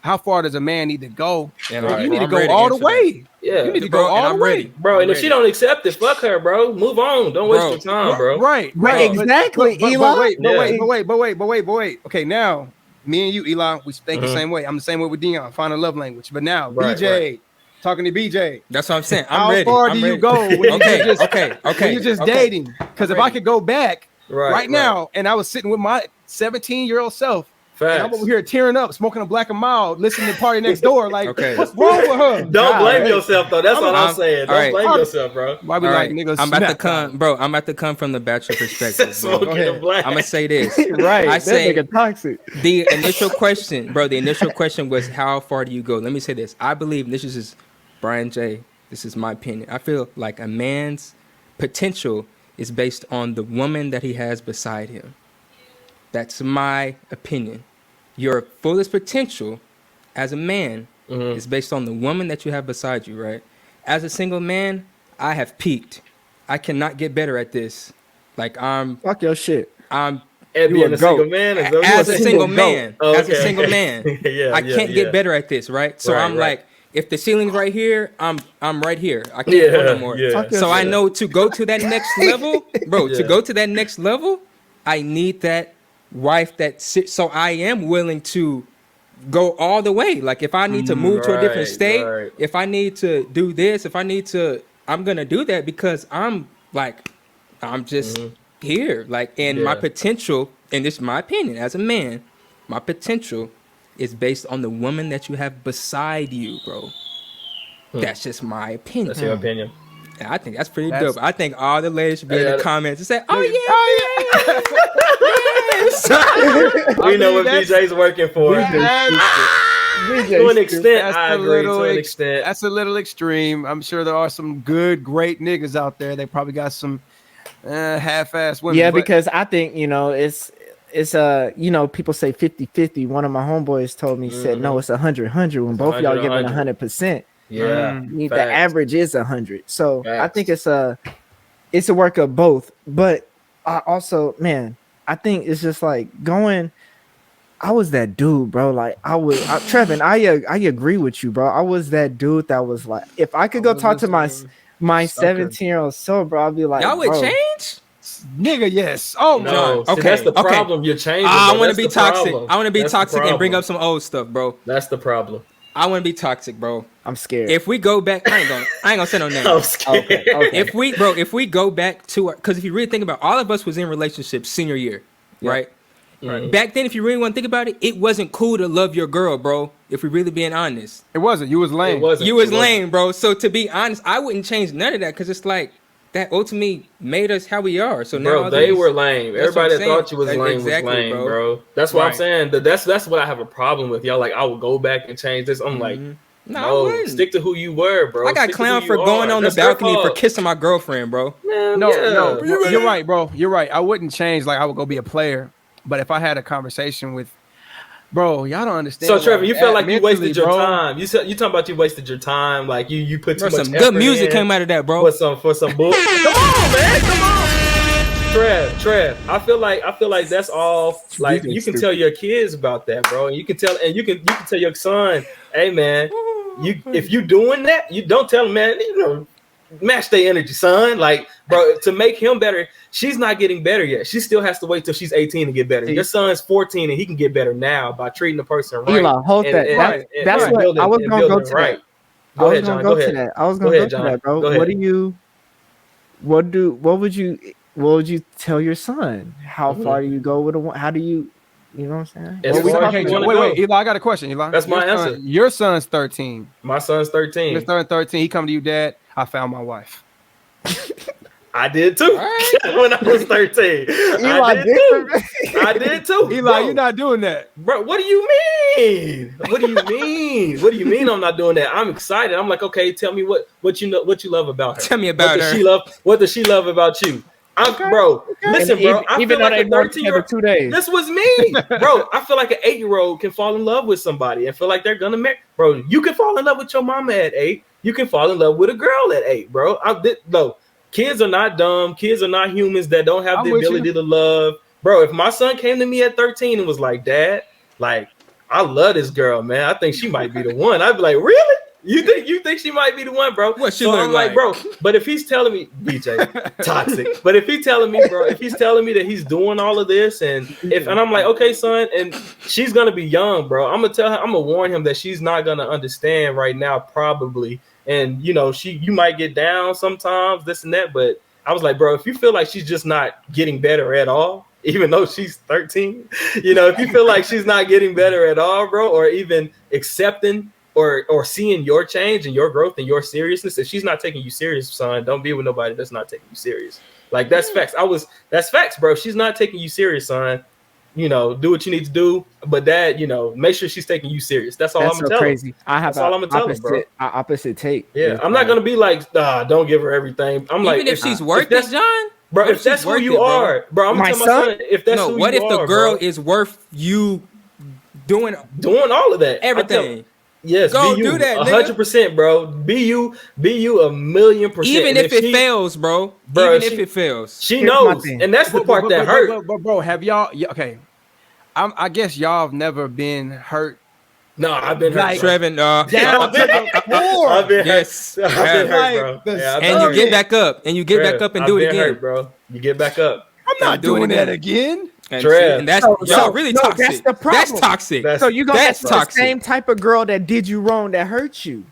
how far does a man need to go? You need to go all the way. Yeah. You need to go all the way. Bro, and if she don't accept it, fuck her, bro. Move on. Don't waste your time, bro. Right. Exactly, Eli. But wait. Okay, now me and you, Eli, we think the same way. I'm the same way with Dion. Find a love language. But now, BJ, talking to BJ. That's what I'm saying. How far do you go when you're just dating? Because if I could go back right now and I was sitting with my 17-year-old self, and I'm over here tearing up, smoking a Black and Mild, listening to Party Next Door. Like, what's wrong with her? Don't blame yourself, though. That's what I'm saying. Don't blame yourself, bro. Why we like niggas? I'm about to come from the bachelor perspective. I'm gonna say this. I say toxic. The initial question was, how far do you go? Let me say this. I believe, this is just Brian J. This is my opinion. I feel like a man's potential is based on the woman that he has beside him. That's my opinion. Your fullest potential as a man is based on the woman that you have beside you, right? As a single man, I have peaked. I cannot get better at this. Like, fuck your shit. And being a single man? As a single man. I can't get better at this, right? So I'm like, if the ceiling's right here, I'm right here. I can't go no more. So I know to go to that next level, bro, to go to that next level, I need that wife that sits. So I am willing to go all the way. Like, if I need to move to a different state, if I need to do this, I'm going to do that, because I'm just here. Like, and my potential and this is my opinion as a man, my potential is based on the woman that you have beside you, bro. That's just my opinion. That's your opinion. And I think that's pretty dope. I think all the ladies should be in the comments and say, "Oh yeah, yes." We know what BJ's working for. To an extent, I agree. To an extent, that's a little extreme. I'm sure there are some good, great niggas out there. They probably got some half-ass women. Yeah, because I think, you know, it's you know, people say 50-50. One of my homeboys told me, said, no, it's 100-100 when both y'all giving 100%. Yeah, the average is 100. So I think it's a work of both. But I also, man, I think it's just like going. I was that dude, bro. Like Trevin, I agree with you, bro. I was that dude that was like, if I could go talk to my 17-year-old self, bro, I'd be like, y'all would change, nigga. Yes. Oh no. Okay, that's the problem. You're changing. I want to be toxic. I want to be toxic and bring up some old stuff, bro. That's the problem. I want to be toxic, bro. I'm scared. If we go back, I ain't gonna say no name. I'm scared. Okay. If we go back to, because if you really think about it, all of us was in relationships senior year, right? Right. Back then, if you really want to think about it, it wasn't cool to love your girl, bro. If we really being honest, it wasn't. You was lame. You was lame, bro. So to be honest, I wouldn't change none of that because it's like that ultimately made us how we are. So now they were lame. Everybody that thought you was lame was lame, bro. That's what I'm saying. That's what I have a problem with. Y'all like, I will go back and change this. I'm like, no, stick to who you were, bro. I got clowned for going on the balcony for kissing my girlfriend, bro. No, you're right, bro. You're right. I wouldn't change. Like I would go be a player. But if I had a conversation with, bro, y'all don't understand. So Trevor, you felt like you wasted your time. You talking about you wasted your time, like you put too much some good music came out of that, bro. For some bull. Come on, man, come on. Trev. I feel like that's all. Like you can tell your kids about that, bro. And you can tell your son, hey man, if you doing that, you don't tell him, man. You know, match their energy, son. Like, bro, to make him better. She's not getting better yet. She still has to wait till she's 18 to get better. Your son's 14 and he can get better now by treating the person right. Eli, hold that. That's what I was gonna go to. Right. I was gonna go to that. I was gonna go to that, bro. What would you tell your son? How far do you go with a? How do you? You know what I'm saying? Wait, Eli, I got a question, Eli. That's my answer. Your son's 13. My son's 13. Your son's 13. He come to you, Dad. I found my wife. I did too. When I was 13. I did too. Eli, bro, you're not doing that. Bro, what do you mean? What do you mean I'm not doing that? I'm excited. I'm like, okay, tell me what you love about her. Tell me about her. What does she love about you? Bro, listen, bro. I feel like a 13-year-old. 2 days. This was me, bro. I feel like an 8-year-old can fall in love with somebody and feel like they're gonna marry. Bro, you can fall in love with your mama at 8. You can fall in love with a girl at 8, bro. No, kids are not dumb. Kids are not humans that don't have the ability to love. Bro, if my son came to me at 13 and was like, Dad, like, I love this girl, man. I think she might be the one. I'd be like, really? You think she might be the one, bro? What she look like, bro? But if he's telling me, BJ, toxic. But if he's telling me, bro, that he's doing all of this, and I'm like, okay, son, and she's gonna be young, bro. I'm gonna warn him that she's not gonna understand right now, probably. And you know, you might get down sometimes, this and that. But I was like, bro, if you feel like she's just not getting better at all, even though she's 13, you know, if you feel like she's not getting better at all, bro, or even accepting or seeing your change and your growth and your seriousness, if she's not taking you serious, son, don't be with nobody that's not taking you serious. Like, that's facts. That's facts, bro. If she's not taking you serious, son, you know, do what you need to do. But Dad, you know, make sure she's taking you serious. That's all I'm gonna tell crazy. That's all I'm gonna tell him, bro. Opposite take. Yeah, I'm not gonna be like, don't give her everything. I'm like, even if she's worth it, John. Bro, if that's who you are, bro, I'm gonna tell my son, if that's who you are. What if the girl is worth you doing all of that? Everything. Yes, go do that, 100%, bro. Be you 1,000,000%. Even if it fails, bro. Even if it fails, she knows, and that's the part that hurt. But bro, have y'all? Okay, I guess y'all have never been hurt. No, I've been hurt. Trevin, I've been hurt, bro. And you get back up, and back up and do it again, hurt, bro. You get back up. I'm not doing that again. And that's y'all really toxic. That's the problem. That's toxic. So you gonna that's the same type of girl that did you wrong that hurt you.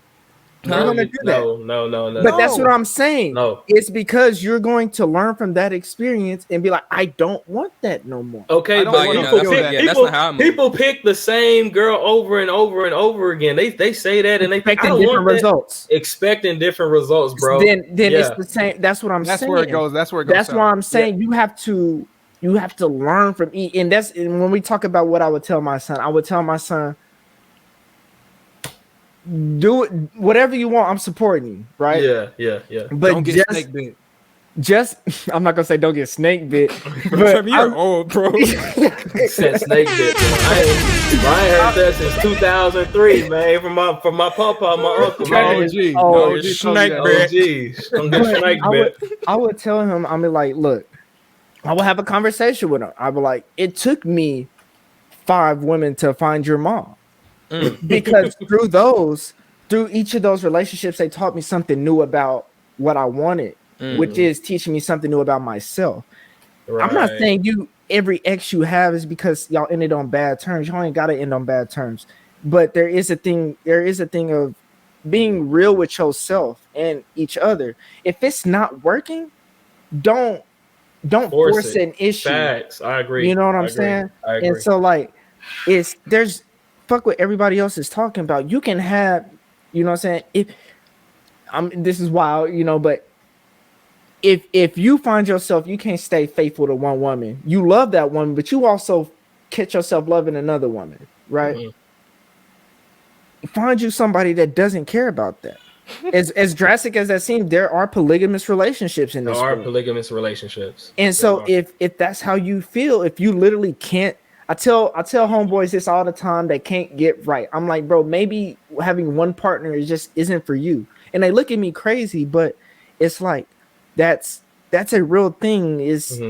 You're gonna do that. No. But that's what I'm saying. No. It's because you're going to learn from that experience and be like, I don't want that no more. Okay, don't but wanna people, feel that. Yeah, that's not how I move. people pick the same girl over and over and over again. They say that and they think, I Expecting don't different want results. that. Expecting different results, bro. Then Yeah. it's the same. That's what I'm That's saying. where it goes. That's where it goes. That's why I'm saying you have to learn from each. And when we talk about what I would tell my son, do it whatever you want. I'm supporting you, right? Yeah. But don't get snake bit. I'm not gonna say don't get snake bit, but Trevor, you're old, bro. Since snake bit, man. I ain't heard that since 2003, man. From my papa, my uncle, man. OG. snake OG. bit. Don't get snake bit. I would tell him, I mean, like, look, I would have a conversation with him. I would like, it took me 5 women to find your mom. Because through each of those relationships, they taught me something new about what I wanted, which is teaching me something new about myself. Right. I'm not saying every ex you have is because y'all ended on bad terms. Y'all ain't gotta end on bad terms. But there is a thing of being real with yourself and each other. If it's not working, don't force an issue. Facts. I agree. You know what I'm saying? I agree. And so like there's fuck what everybody else is talking about. You can have, you know what I'm saying? This is wild, you know, but if you find yourself, you can't stay faithful to one woman. You love that woman, but you also catch yourself loving another woman, right? Mm-hmm. Find you somebody that doesn't care about that. As drastic as that seems, there are polygamous relationships in this world. There are polygamous relationships. And so if that's how you feel, if you literally can't, I tell homeboys this all the time, they can't get right. I'm like, bro, maybe having one partner isn't for you. And they look at me crazy, but it's like that's a real thing. Is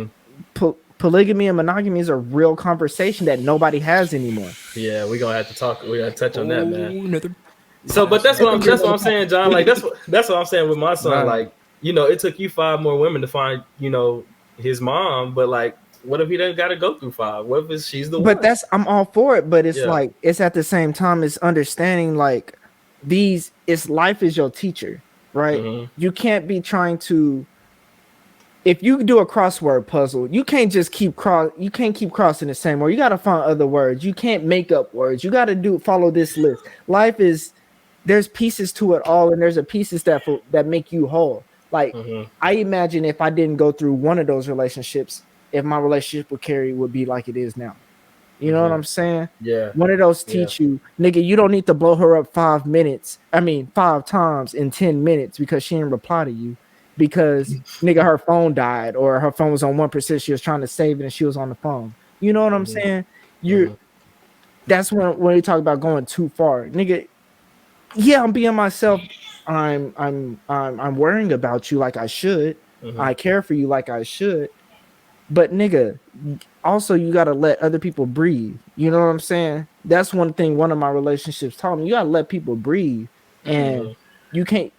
polygamy and monogamy is a real conversation that nobody has anymore. Yeah, we're gonna have to talk. We're gonna touch on that, man. So, but that's what I'm saying, John. Like that's what I'm saying with my son. Right. Like, you know, it took you 5 more women to find, you know, his mom, but like, what if he doesn't got to go through 5? What if she's the one? But I'm all for it. But it's like, it's at the same time, it's understanding like life is your teacher, right? Mm-hmm. You can't be trying to, if you do a crossword puzzle, you can't just keep crossing the same word. You got to find other words. You can't make up words. You got to follow this list. Life is, there's pieces to it all, and there's a pieces that make you whole. Like, I imagine if I didn't go through one of those relationships, if my relationship with Carrie would be like it is now. You know what I'm saying? Yeah. One of those teach you, nigga, you don't need to blow her up 5 times in 10 minutes because she didn't reply to you. Because nigga, her phone died or her phone was on 1%. She was trying to save it and she was on the phone. You know what I'm saying? That's when you talk about going too far, nigga. Yeah, I'm being myself. I'm worrying about you like I should. I care for you like I should. But nigga, also you gotta let other people breathe. You know what I'm saying? That's one thing one of my relationships taught me. You gotta let people breathe, and you can't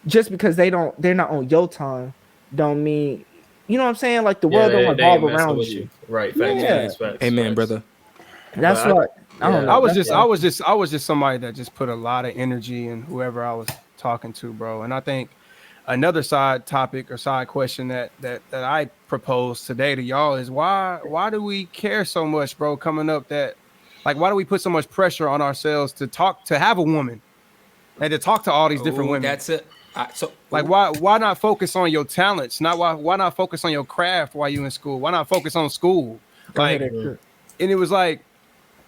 just because they're not on your time, don't mean, you know what I'm saying? Like the world don't revolve around you. Right? Facts. Amen, brother. That's what I don't know. I was just somebody that just put a lot of energy in whoever I was talking to, bro. And I think another side topic or side question that I propose today to y'all is why do we care so much, bro, coming up that, like, why do we put so much pressure on ourselves to have a woman and to talk to all these different women? That's it. Why not focus on your talents? Why not focus on your craft while you in school? Why not focus on school? And it was like,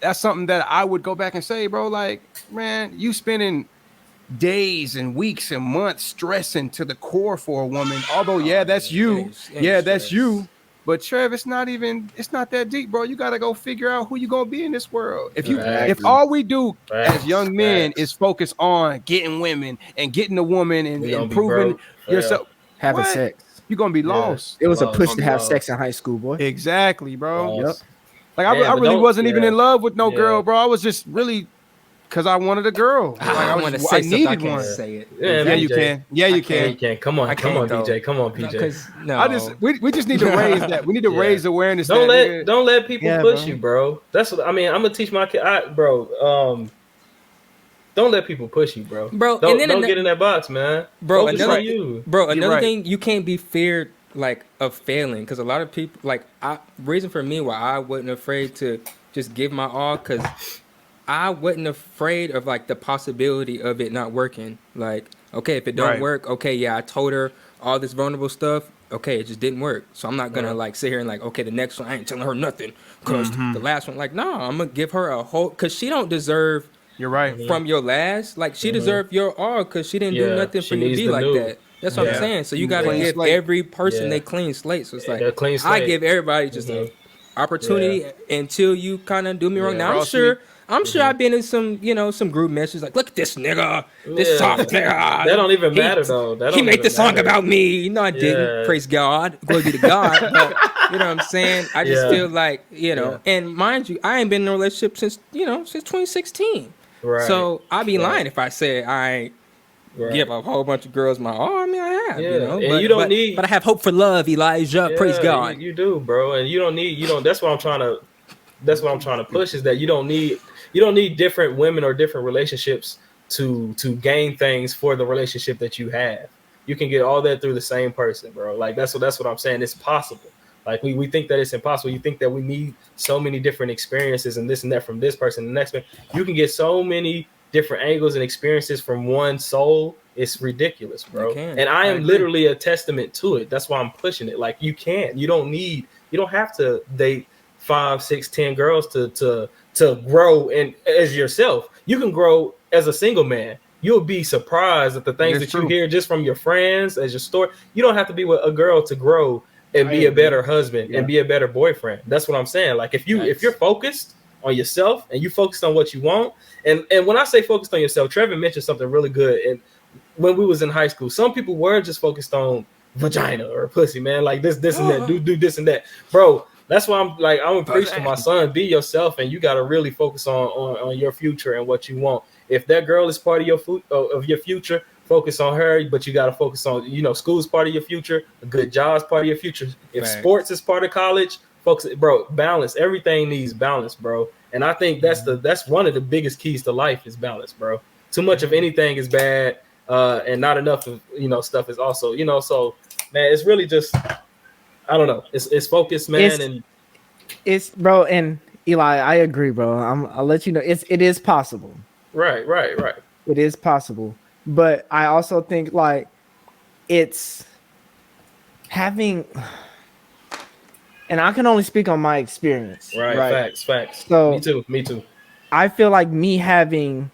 that's something that I would go back and say, bro, like, man, you spending days and weeks and months stressing to the core for a woman. Although, that's you. That's you. But Trev, it's not that deep, bro. You gotta go figure out who you gonna be in this world. If all we do as young men is focus on getting women and getting a woman and improving yourself, having sex, you're gonna be lost. It was a push to have sex in high school, boy. Exactly, bro. Yep. Like I really wasn't even in love with no girl, bro. I was just really because I wanted a girl. Like, I needed one. Say it. You can. You can. Come on, DJ. Come on, PJ. No, we just need to raise that. We need to raise awareness. Don't let people push you, bro. That's what I mean. I'm gonna teach my kid, bro. don't let people push you, bro. Bro, Don't and then don't get in that box, man. Bro, Focus another on you. Bro, You're another right. thing, you can't be feared like of failing, because a lot of people reason for me why I wasn't afraid to just give my all, because I wasn't afraid of like the possibility of it not working. Like, okay, if it don't Right. work, okay, yeah, I told her all this vulnerable stuff. Okay, it just didn't work. So I'm not gonna like sit here and like, okay, the next one I ain't telling her nothing, because the last one, like, no, I'm gonna give her a whole, because she don't deserve You're right. from your last, like she deserved your all, because she didn't do Yeah, nothing she for you to needs be the like new. that. That's what I'm Yeah. saying. So you gotta Clean give slate. every person Yeah. they clean slate. So it's like Yeah, clean I slate. give everybody just a opportunity until you kind of do me wrong. Yeah. Now I'm Cross sure I've been in some some group messages like, look at this nigga, this Yeah. soft nigga. That don't even He- matter though. That He don't made even the song matter. about me. No, I didn't. Yeah. Praise God. Glory be to God. But you know what I'm saying? I just Yeah. feel like, and mind you, I ain't been in a relationship since 2016. Right. So I'd be Right. lying if I said I ain't Right. give a whole bunch of girls my all. I mean, I have, Yeah, you know. and But, you don't but, need- but I have hope for love, Elijah. Praise Yeah, God. You do, bro, and you don't need. That's what I'm trying to. That's what I'm trying to push is that you don't need different women or different relationships to gain things for the relationship that you have. You can get all that through the same person, bro. Like that's what I'm saying. It's possible. Like we think that it's impossible. You think that we need so many different experiences and this and that from this person, the next one. You can get so many different angles and experiences from one soul. It's ridiculous, bro. You can. And I am agree. literally a testament to it. That's why I'm pushing it. Like you don't have to date 5, 6, 10 girls to grow and as yourself. You can grow as a single man. You'll be surprised at the things That's that you true. hear just from your friends as your story. You don't have to be with a girl to grow and I be a agree. better husband Yeah. and be a better boyfriend. That's what I'm saying. Like if you're focused on yourself and you focused on what you want, and when I say focused on yourself, Trevor mentioned something really good. And when we was in high school, some people were just focused on vagina or pussy, man. Like this and that, do this and that, bro. That's why I'm gonna preach to my son: be yourself, and you got to really focus on your future and what you want. If that girl is part of your future, focus on her. But you got to focus on school's part of your future, a good job's part of your future. If Facts. sports is part of college, focus, bro. Balance. Everything needs balance, bro. And I think that's one of the biggest keys to life is balance, bro. Too much of anything is bad, and not enough of stuff is also So man, it's really just I don't know. It's focus, man, It's bro, and Eli, I agree, bro. I'll let you know it is possible. right. It is possible. But I also think like it's having, and I can only speak on my experience. Right. Facts. So- Me too. I feel like me having,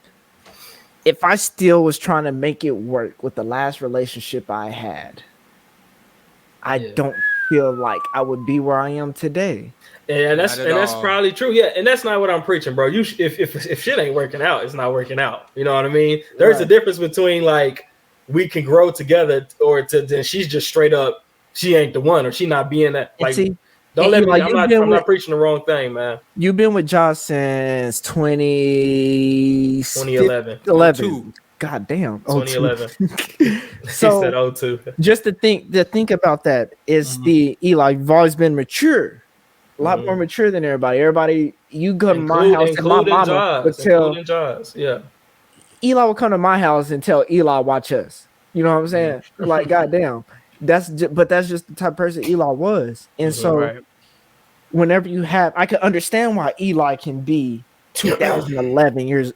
if I still was trying to make it work with the last relationship I had, I Yeah. don't feel like I would be where I am today. And that's Not at all. probably true. Yeah, and that's not what I'm preaching, bro. If shit ain't working out, it's not working out. You know what I mean? There's a Right. difference between like we can grow together or then she's just straight up she ain't the one or she not being that. And Like see, don't and let me. like, I'm not preaching the wrong thing, man. you've been with Josh since 2011. 2011. God damn. 2011. So he said 02. just to think about that is the Eli. You've always been mature, a lot more mature than everybody. Everybody, you go to my house and my mama would tell Including Jaws. Yeah. Eli would come to my house and tell Eli watch us. You know what I'm saying? Like, goddamn, but that's just the type of person Eli was. And so, Right. whenever you have, I can understand why Eli can be 2011 years.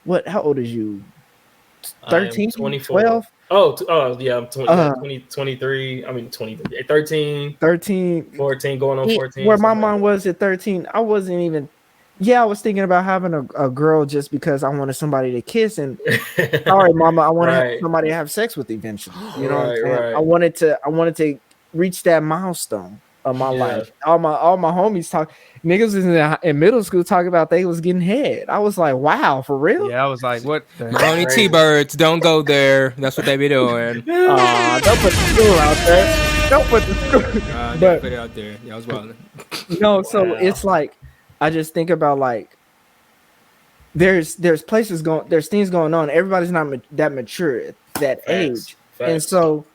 What? How old is you? 13, 24. 12, Yeah, I'm 23. I mean, 23. 13, 13. 14, going on 14. Where my something mind was at 13, I wasn't even. Yeah, I was thinking about having a girl just because I wanted somebody to kiss. And like sorry, mama, I want to have Right. somebody to have sex with eventually. You know what I'm Right, saying? right. I wanted to reach that milestone of my Yeah. life. All my homies niggas was in middle school talking about they was getting head. I was like, wow, for real? Yeah, I was like, what? The heck? Only Crazy. T-birds, don't go there. That's what they be doing. Don't put the school out there. Don't put the school. They But- put it out there. Yeah, I was wilding. No, so Wow. it's like I just think about like there's things going on. Everybody's not that mature at that age. And Facts. so,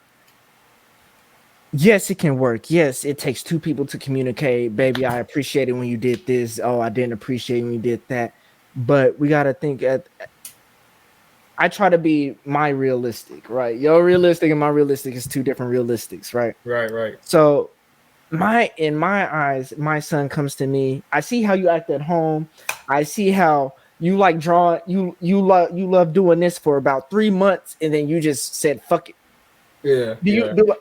yes, it can work. Yes, it takes two people to communicate. Baby, I appreciate it when you did this. Oh, I didn't appreciate when you did that. But we got to think I try to be my realistic, right? Your realistic and my realistic is two different realistics, right? Right. So in my eyes, my son comes to me. I see how you act at home. I see how you like draw. You love doing this for about 3 months, and then you just said fuck it. Yeah.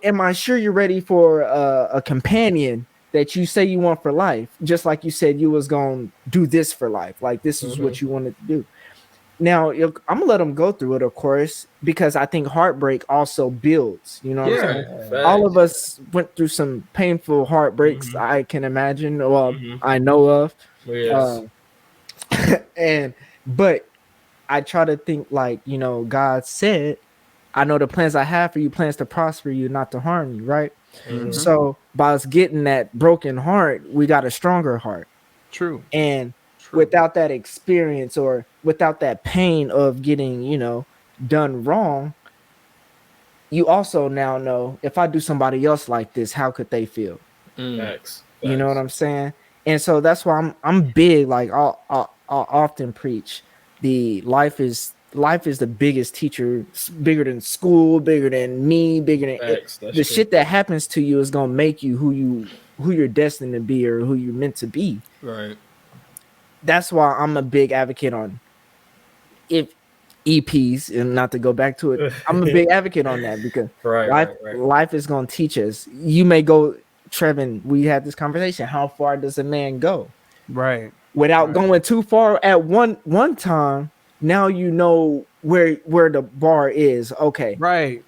Am I sure you're ready for a companion that you say you want for life? Just like you said you was gonna do this for life. Like this is what you wanted to do. Now I'm gonna let them go through it, of course, because I think heartbreak also builds. You know, what I'm saying? All of us went through some painful heartbreaks. I can imagine. Well, I know of. Yes. But I try to think like, you know, God said, I know the plans I have for you, plans to prosper you, not to harm you, right? So by us getting that broken heart, we got a stronger heart. True. And without that experience or without that pain of getting, you know, done wrong, you also now know if I do somebody else like this, how could they feel? Facts. You know what I'm saying? And so that's why I'm big. Like I'll often preach the life is the biggest teacher, bigger than school, bigger than me, bigger than the shit that happens to you is gonna make you who you're destined to be or who you're meant to be. Right. That's why I'm a big advocate on if EPs, and not to go back to it, I'm a big advocate on that because life is gonna teach us. You may go, Trevin, we had this conversation. How far does a man go? Right. Without going too far at one time, now you know where the bar is. Okay. Right.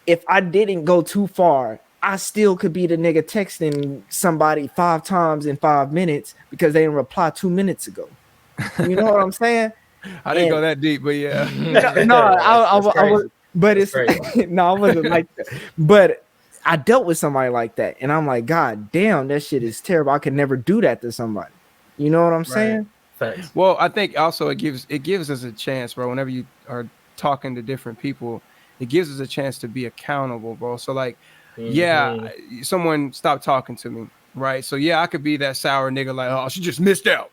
If I didn't go too far, I still could be the nigga texting somebody 5 times in 5 minutes because they didn't reply 2 minutes ago. You know what I'm saying? I didn't go that deep, but yeah. I was, but it's no, I wasn't like that. But I dealt with somebody like that, and I'm like, God damn, that shit is terrible. I could never do that to somebody. You know what I'm saying? Thanks. Well, I think also it gives us a chance, bro. Whenever you are talking to different people, it gives us a chance to be accountable, bro. So like, someone stopped talking to me, right? So yeah, I could be that sour nigga, like, oh, she just missed out.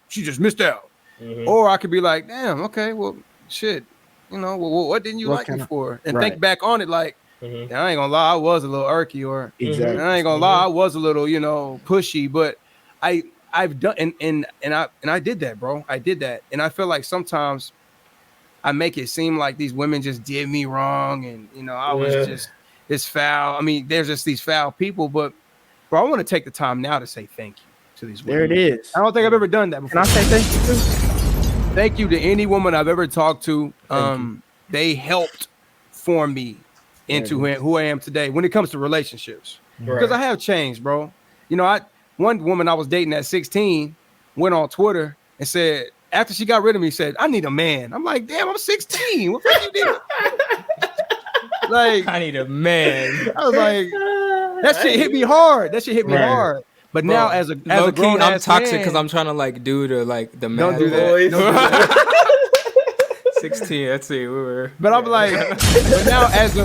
Or I could be like, damn, okay, well, shit, you know, well, what didn't you like me for? And think back on it like, I ain't gonna lie, I was a little irky, or I ain't gonna lie, I was a little, you know, pushy, but I've done and I did that, bro. I did that, and I feel like sometimes I make it seem like these women just did me wrong, and you know, I was just this foul. I mean, there's just these foul people, but bro, I want to take the time now to say thank you to these women. There it is. I don't think I've ever done that before. Can I say thank you too? Thank you to any woman I've ever talked to. They helped form me into who I am today when it comes to relationships. Because I have changed, bro. You know, one woman I was dating at 16 went on Twitter and said, after she got rid of me, said, I need a man. I'm like, damn, I'm 16. What the fuck you did? Like, I need a man. I was like, that shit hit me hard. But now as a grown I'm toxic man, because I'm trying to like do the man. Don't do that. Don't do that. 16. Let's see. We were. But I'm like, but now as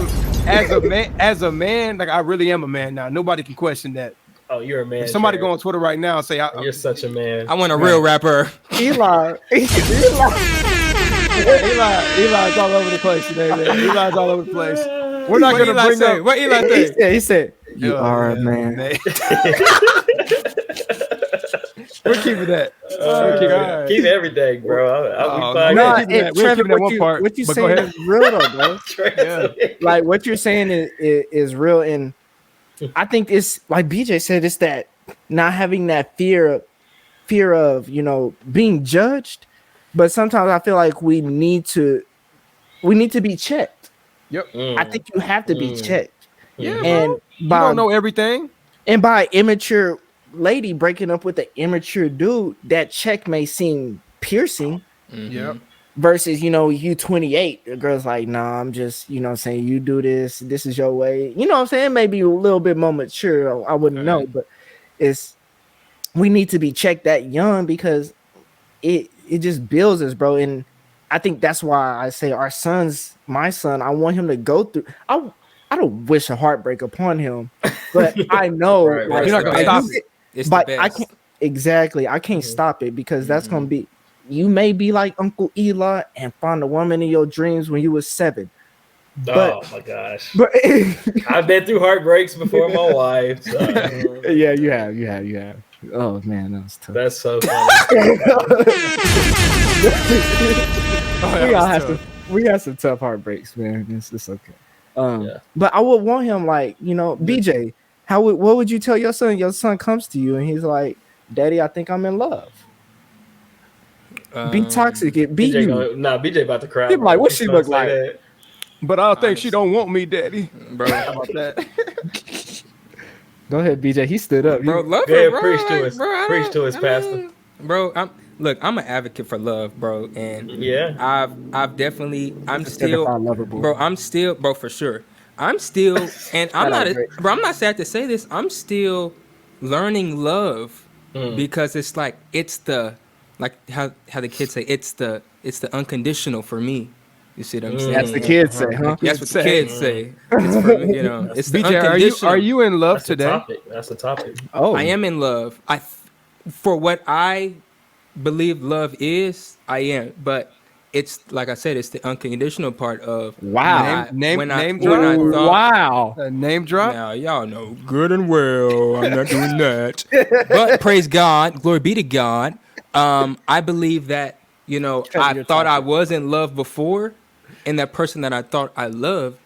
a man, like I really am a man now. Nobody can question that. Oh, you're a man. If somebody go on Twitter right now and say, you're such a man. I want a real rapper. Eli's all over the place today, man. Eli's all over the place. We're not going to bring say? up What Eli say? He said, you are a man. We're keeping that. Keep everything, bro. We're keeping that one part. What you saying is real, though, bro. Like what you're saying is real, and I think it's like BJ said. It's that not having that fear of being judged, but sometimes I feel like we need to be checked. Yep. I think you have to be checked. Yeah, and you don't know everything. And by immature lady breaking up with an immature dude, that check may seem piercing. Yep. Versus, you 28, the girl's like, nah, I'm just, saying you do this is your way. You know what I'm saying? Maybe a little bit more mature. I wouldn't know, but we need to be checked that young because it just builds us, bro. And I think that's why I say my son, I want him to go through. I don't wish a heartbreak upon him, but I know you're not gonna stop it. It's but the best. I can't stop it because that's gonna be you may be like Uncle Eli and find a woman in your dreams when you was 7. But, oh my gosh. but I've been through heartbreaks before my wife. So. yeah, you have. Oh man, that was tough. That's so funny. We got some tough heartbreaks, man. It's okay. Yeah. But I would want him like, BJ, what would you tell your son? Your son comes to you and he's like, Daddy, I think I'm in love. Be toxic, it be you. BJ about to cry. He's like, what she look like? That. But I don't think she don't want me, Daddy. Bro, How about that? Go ahead, BJ. He stood up. bro, love Go her, ahead, bro. preach to Like, us. bro, I Preach don't- to us, I Pastor. mean, Bro, I'm an advocate for love, bro, and Yeah. I've definitely, I'm still, certified lover boy. bro, I'm still, bro, for sure. I'm still, and I'm Shout not, out, Drake. bro, I'm not sad to say this. I'm still learning love because it's like like how the kids say it's the unconditional for me. You see what I'm saying? That's the kids say, huh? That's what the kids say. It's for me, it's the BJ, unconditional. are you in love That's the today? topic. That's the topic. Oh, I am in love. For what I believe love is, I am. But it's like I said, it's the unconditional part of Wow. when I Name thought, wow. Name drop. now y'all know good and well I'm not doing that. But praise God, glory be to God. I believe that I thought I was in love before, and that person that I thought I loved,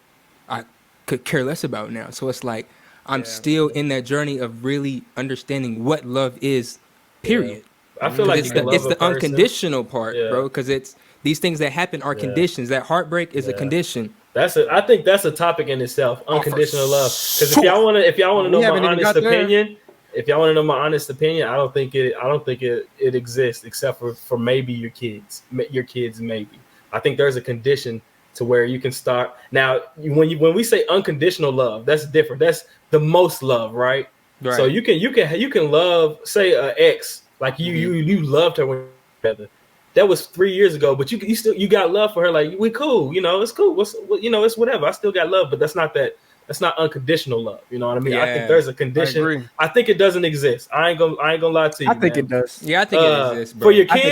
I could care less about now. So it's like I'm still in that journey of really understanding what love is. Period. I feel like It's you can the love it's a the person. unconditional part, Yeah. bro. Because it's these things that happen are conditions. That heartbreak is a condition. I think that's a topic in itself. Unconditional love. Because if y'all want to know We haven't my even honest got there. opinion, I don't think it exists except for maybe your kids. Your kids maybe. I think there's a condition to where you can start. Now, when we say unconditional love, that's different. That's the most love, right? Right. So you can love, say, an ex, like you loved her when you were together. That was 3 years ago, but you got love for her. Like, we cool, it's cool. It's whatever. I still got love, but that's not unconditional love. You know what I mean? I Yeah, think there's a I condition. agree. I think it doesn't exist. I ain't gonna lie to you. I think man. it does. Yeah, I think it exists, bro. For your I think it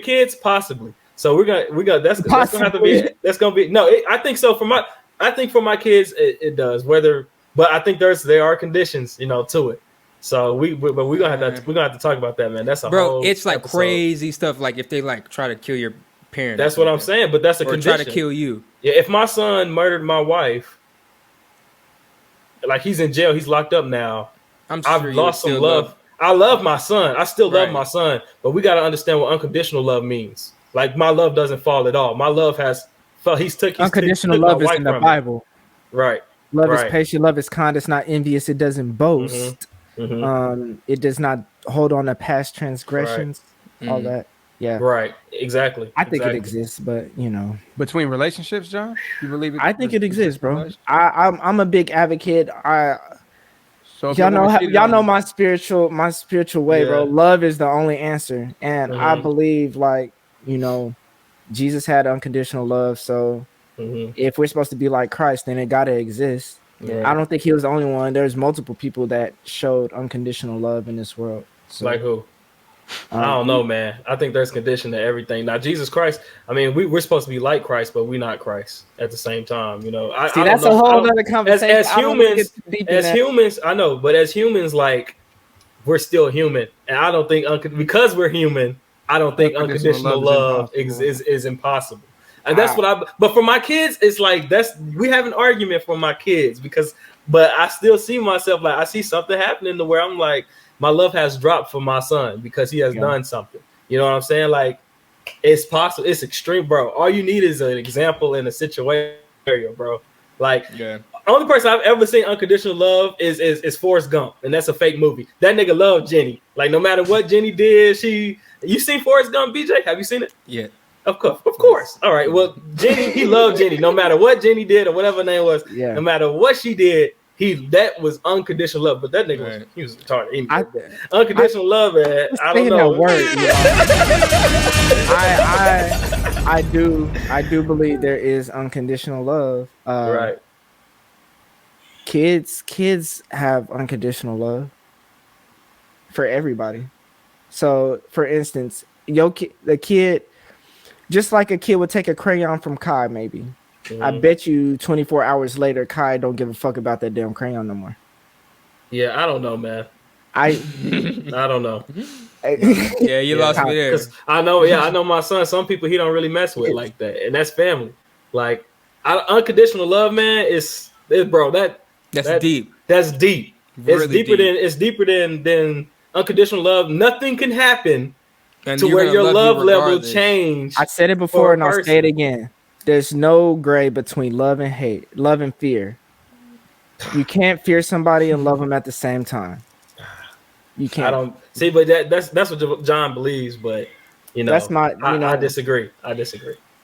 kids, does. possibly. So we're gonna that's gonna have to be I think so for my kids it does, but I think there are conditions to it. So we're gonna have to talk about that, man. That's a Bro, whole it's like episode. crazy stuff. Like if they like try to kill your parent. That's what I'm saying, but that's a Or condition. try to kill you. Yeah, if my son murdered my wife, like he's in jail, he's locked up now. I'm sure I've you lost would some still love. I love my son. I still love Right. my son, but we got to understand what unconditional love means. Like my love doesn't fall at all. My love he's Unconditional took my love is wife in the from me. Bible. Right. Love Right. is patient. Love is kind. It's not envious. It doesn't boast. Mhm. It does not hold on to past transgressions. All Mhm. that. Yeah. Right. Exactly. I think Exactly. it exists, but Between relationships, John, you believe it? I think it exists, bro. Relationships? I'm a big advocate. So if Y'all your woman know cheated y'all on know you- my spiritual way, bro. Yeah. Love is the only answer, and I Mhm. believe Jesus had unconditional love. So Mhm. if we're supposed to be like Christ, then it gotta exist. Right. I don't think he was the only one. There's multiple people that showed unconditional love in this world. So, Like who? I don't know, man. I think there's condition to everything. Now, Jesus Christ, I mean, we're supposed to be like Christ, but we're not Christ at the same time. See, I that's don't a know. I whole don't- other conversation. As I don't wanna humans, get too deep in that. I know, but as humans, like we're still human, and I don't think because we're human, I don't think unconditional love is impossible. And that's what but for my kids, it's like we have an argument for my kids but I still see myself like I see something happening to where I'm like, my love has dropped for my son because he has done something. You know what I'm saying? Like it's possible, it's extreme, bro. All you need is an example in a situation, bro. Like only person I've ever seen unconditional love is Forrest Gump, and that's a fake movie. That nigga loved Jenny. Like no matter what Jenny did, you seen Forrest Gump, BJ? Have you seen it? Yeah. Of course. All right. Well, Jenny, he loved Jenny. No matter what Jenny did or whatever her name was, no matter what she did, that was unconditional love. But that nigga he was retarded. Unconditional love, man. I don't know. That word, I do believe there is unconditional love. Right. Kids have unconditional love for everybody. So, for instance, the kid, just like a kid would take a crayon from Kai, maybe. I bet you 24 hours later, Kai don't give a fuck about that damn crayon no more. Yeah, I don't know, man. I don't know. Yeah, you lost me there. I know my son. Some people he don't really mess with like that, and that's family. Like unconditional love, man, is bro. That's deep. That's deep. Really It's deeper than unconditional love. Nothing can happen And to you're where gonna your love level regardless. change. I said it before and I'll say it again. There's no gray between love and hate, love and fear. You can't fear somebody and love them at the same time. You can't. I don't see, but that's what John believes. But that's my. I disagree.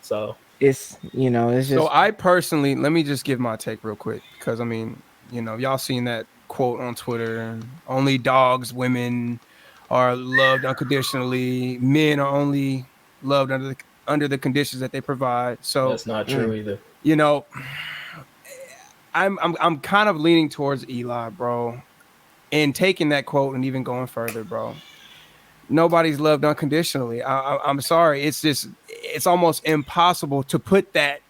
So it's it's just. So I personally, let me just give my take real quick because I mean, y'all seen that quote on Twitter: "Only dogs, women are loved unconditionally. Men are only loved under the conditions that they provide." So that's not true either. I'm kind of leaning towards Eli, bro, and taking that quote and even going further, bro. Nobody's loved unconditionally. I'm sorry. It's almost impossible to put that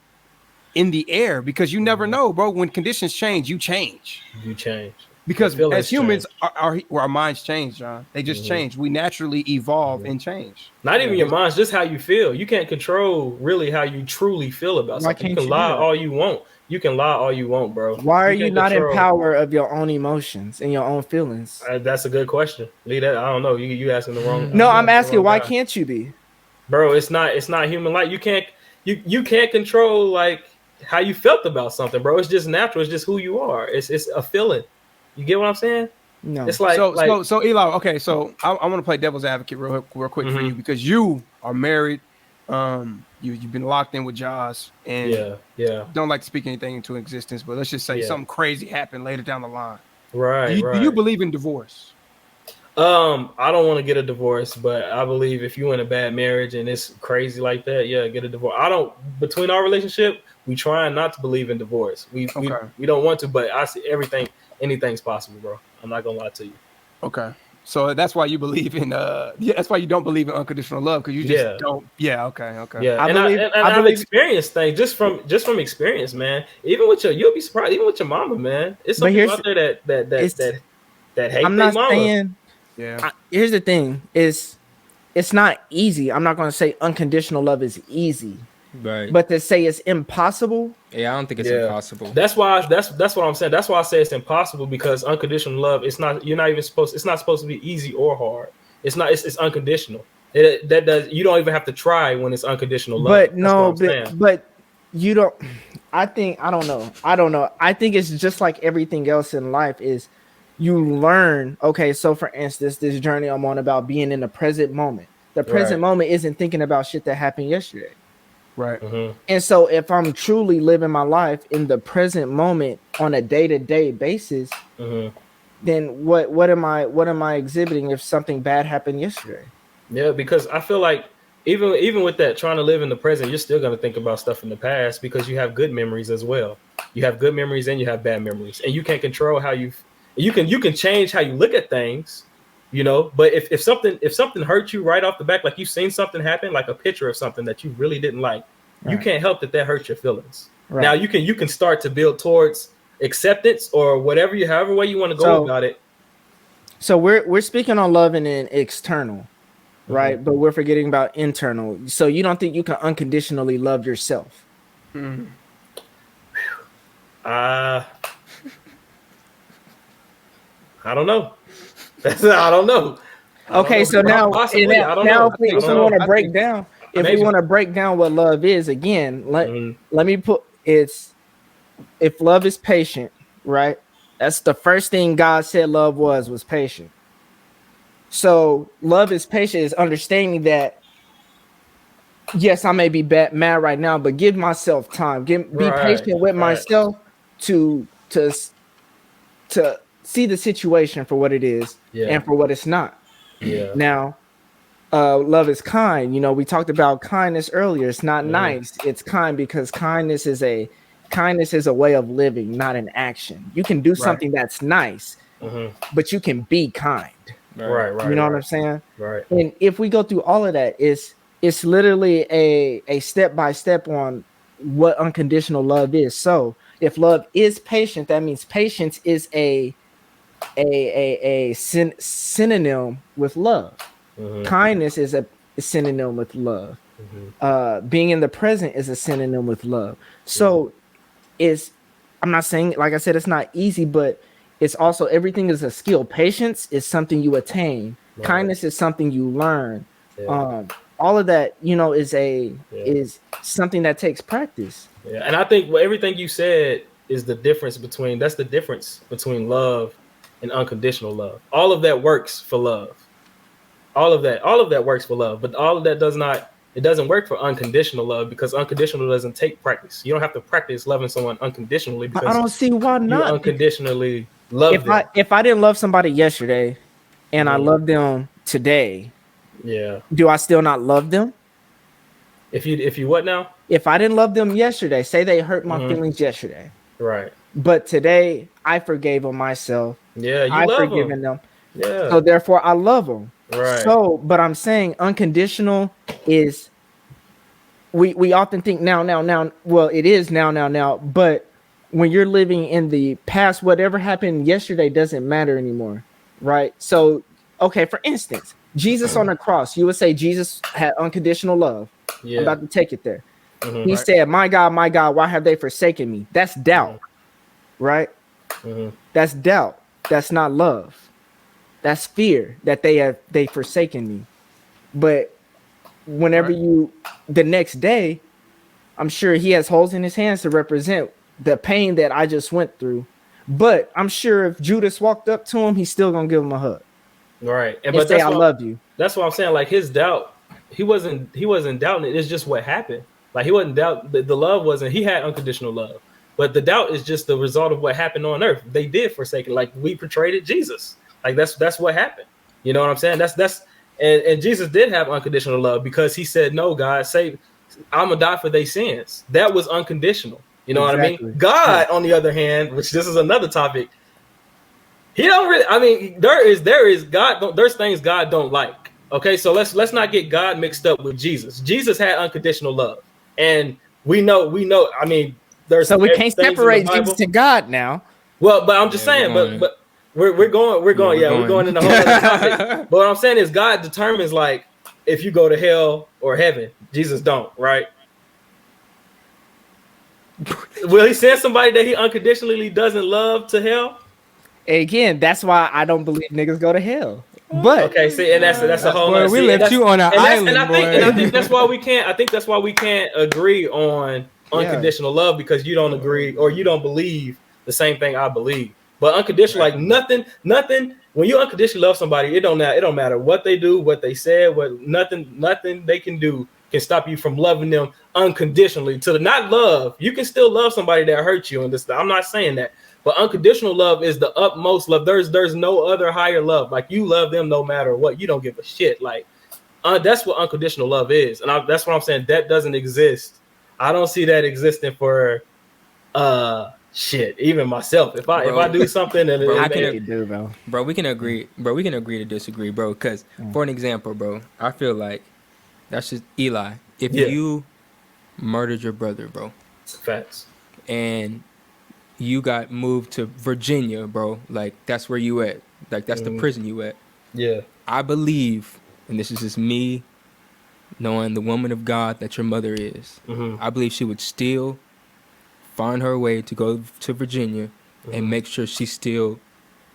in the air because you never know, bro. When conditions change, you change. Because as humans, our minds change, John. They just change. We naturally evolve and change. Not even your minds, just how you feel. You can't control really how you truly feel about something. You can lie all you want. You can lie all you want, bro. Why are you not in power of your own emotions and your own feelings? That's a good question. Lee, I don't know. You asking the wrong. No, I'm asking why can't you be? Bro, it's not human like you can't control like how you felt about something, bro. It's just natural. It's just who you are. It's a feeling. You get what I'm saying? No. It's like so Eli. Okay, so I want to play devil's advocate real quick for you because you are married. You've been locked in with Jaws and don't like to speak anything into existence, but let's just say something crazy happened later down the line. Right. Do you believe in divorce? I don't want to get a divorce, but I believe if you're in a bad marriage and it's crazy like that, get a divorce. Between our relationship, we try not to believe in divorce. We don't want to, but I see anything's possible, bro. I'm not gonna lie to you. Okay. So that's why you believe in that's why you don't believe in unconditional love because you just don't. Yeah. Okay. Yeah. I've experienced things just from experience, man. Even with you'll be surprised. Even with your mama, man. It's some people out there that hate I'm not saying. Yeah. Here's the thing: it's not easy. I'm not going to say unconditional love is easy, right? But to say it's impossible. Yeah, I don't think it's impossible. That's why that's what I'm saying. That's why I say it's impossible because unconditional love, it's not supposed to be easy or hard. It's unconditional. You don't even have to try when it's unconditional love. But you don't. I don't know. I think it's just like everything else in life is you learn. Okay, so for instance, this journey I'm on about being in the present moment. The present moment isn't thinking about shit that happened yesterday. Right. Mm-hmm. And so if I'm truly living my life in the present moment on a day-to-day basis, then what am I exhibiting if something bad happened yesterday? Yeah, because I feel like even with that, trying to live in the present, you're still going to think about stuff in the past because you have good memories as well. You have good memories and you have bad memories, and you can't control how you can change how you look at things. But if something hurt you right off the back, like you've seen something happen, like a picture of something that you really didn't like, you can't help that hurts your feelings. Right. Now you can start to build towards acceptance or however way you want to go about it. So we're speaking on love and external, right? But we're forgetting about internal. So you don't think you can unconditionally love yourself? I don't know. I don't know. Okay, so now if we want to break down, we want to break down what love is again, let me put if love is patient, right? That's the first thing God said love was patient. So love is patient is understanding that yes, I may be mad right now, but give myself time. Be patient with myself to see the situation for what it is and for what it's not. Yeah. Now, love is kind. We talked about kindness earlier. It's not nice. It's kind because kindness is a way of living, not an action. You can do something that's nice, but you can be kind. Right. You know what I'm saying? Right. And if we go through all of that, it's literally a step by step on what unconditional love is. So if love is patient, that means patience is a synonym with love. Kindness is a synonym with love. Being in the present is a synonym with love. So I'm not saying, like I said, it's not easy, but it's also, everything is a skill. Patience is something you attain. Right. Kindness is something you learn. Yeah. All of that, is something that takes practice. Yeah, and I think everything you said is the difference between love and unconditional love. All of that works for love. All of that works for love, but all of that doesn't work for unconditional love, because unconditional doesn't take practice. You don't have to practice loving someone unconditionally, because I don't see why not. You unconditionally love them. If I didn't love somebody yesterday and I love them today, do I still not love them? If you what now? If I didn't love them yesterday, say they hurt my feelings yesterday, right? But today I forgave them myself. Yeah, I've forgiven them. Yeah. So therefore I love them. Right. So, but I'm saying unconditional is, we often think now. Well, it is now. But when you're living in the past, whatever happened yesterday doesn't matter anymore, right? So, okay, for instance, Jesus on the cross, you would say Jesus had unconditional love. Yeah. I'm about to take it there. He said, my God, why have they forsaken me? That's doubt, right? That's doubt. That's not love. That's fear that they forsaken me. But whenever the next day, I'm sure he has holes in his hands to represent the pain that I just went through. But I'm sure if Judas walked up to him, he's still gonna give him a hug. Right. And say, I love you. That's what I'm saying. Like, his doubt, he wasn't doubting it. It's just what happened. Like, he wasn't doubt. The love wasn't. He had unconditional love, but the doubt is just the result of what happened on earth. They did forsake it. Like, we portrayed it, Jesus. Like, that's what happened. You know what I'm saying? And Jesus did have unconditional love, because he said, no, God, I'm gonna die for their sins. That was unconditional. You know what I mean? God, on the other hand, which this is another topic, he don't really, I mean, there is God, there's things God don't like. Okay, so let's not get God mixed up with Jesus. Jesus had unconditional love. And we know, I mean, so we can't separate Jesus to God now. Well, but I'm just saying, but we're going in the whole other topic. But what I'm saying is, God determines, like, if you go to hell or heaven. Jesus don't, right? Will he send somebody that he unconditionally doesn't love to hell? Again, that's why I don't believe niggas go to hell. But okay, see, and that's a whole. Boy, we left you on an island, and I think that's why we can't. I think that's why we can't agree on unconditional love, because you don't agree, or you don't believe the same thing I believe. But unconditional, like, nothing. When you unconditionally love somebody, it don't matter what they do, what they said, nothing they can do can stop you from loving them unconditionally. To not love, you can still love somebody that hurt you, and this. I'm not saying that. But unconditional love is the utmost love. There's no other higher love. Like, you love them no matter what. You don't give a shit. Like, that's what unconditional love is. And that's what I'm saying. That doesn't exist. I don't see that existing for shit. Even myself. If I do something, and bro, we can agree. Bro, we can agree to disagree, bro. Because for an example, bro, I feel like that's just Eli. If you murdered your brother, bro, facts, and you got moved to Virginia, bro, like, that's where you at. Like, that's the prison you at. Yeah. I believe, and this is just me knowing the woman of God that your mother is, I believe she would still find her way to go to Virginia and make sure she's still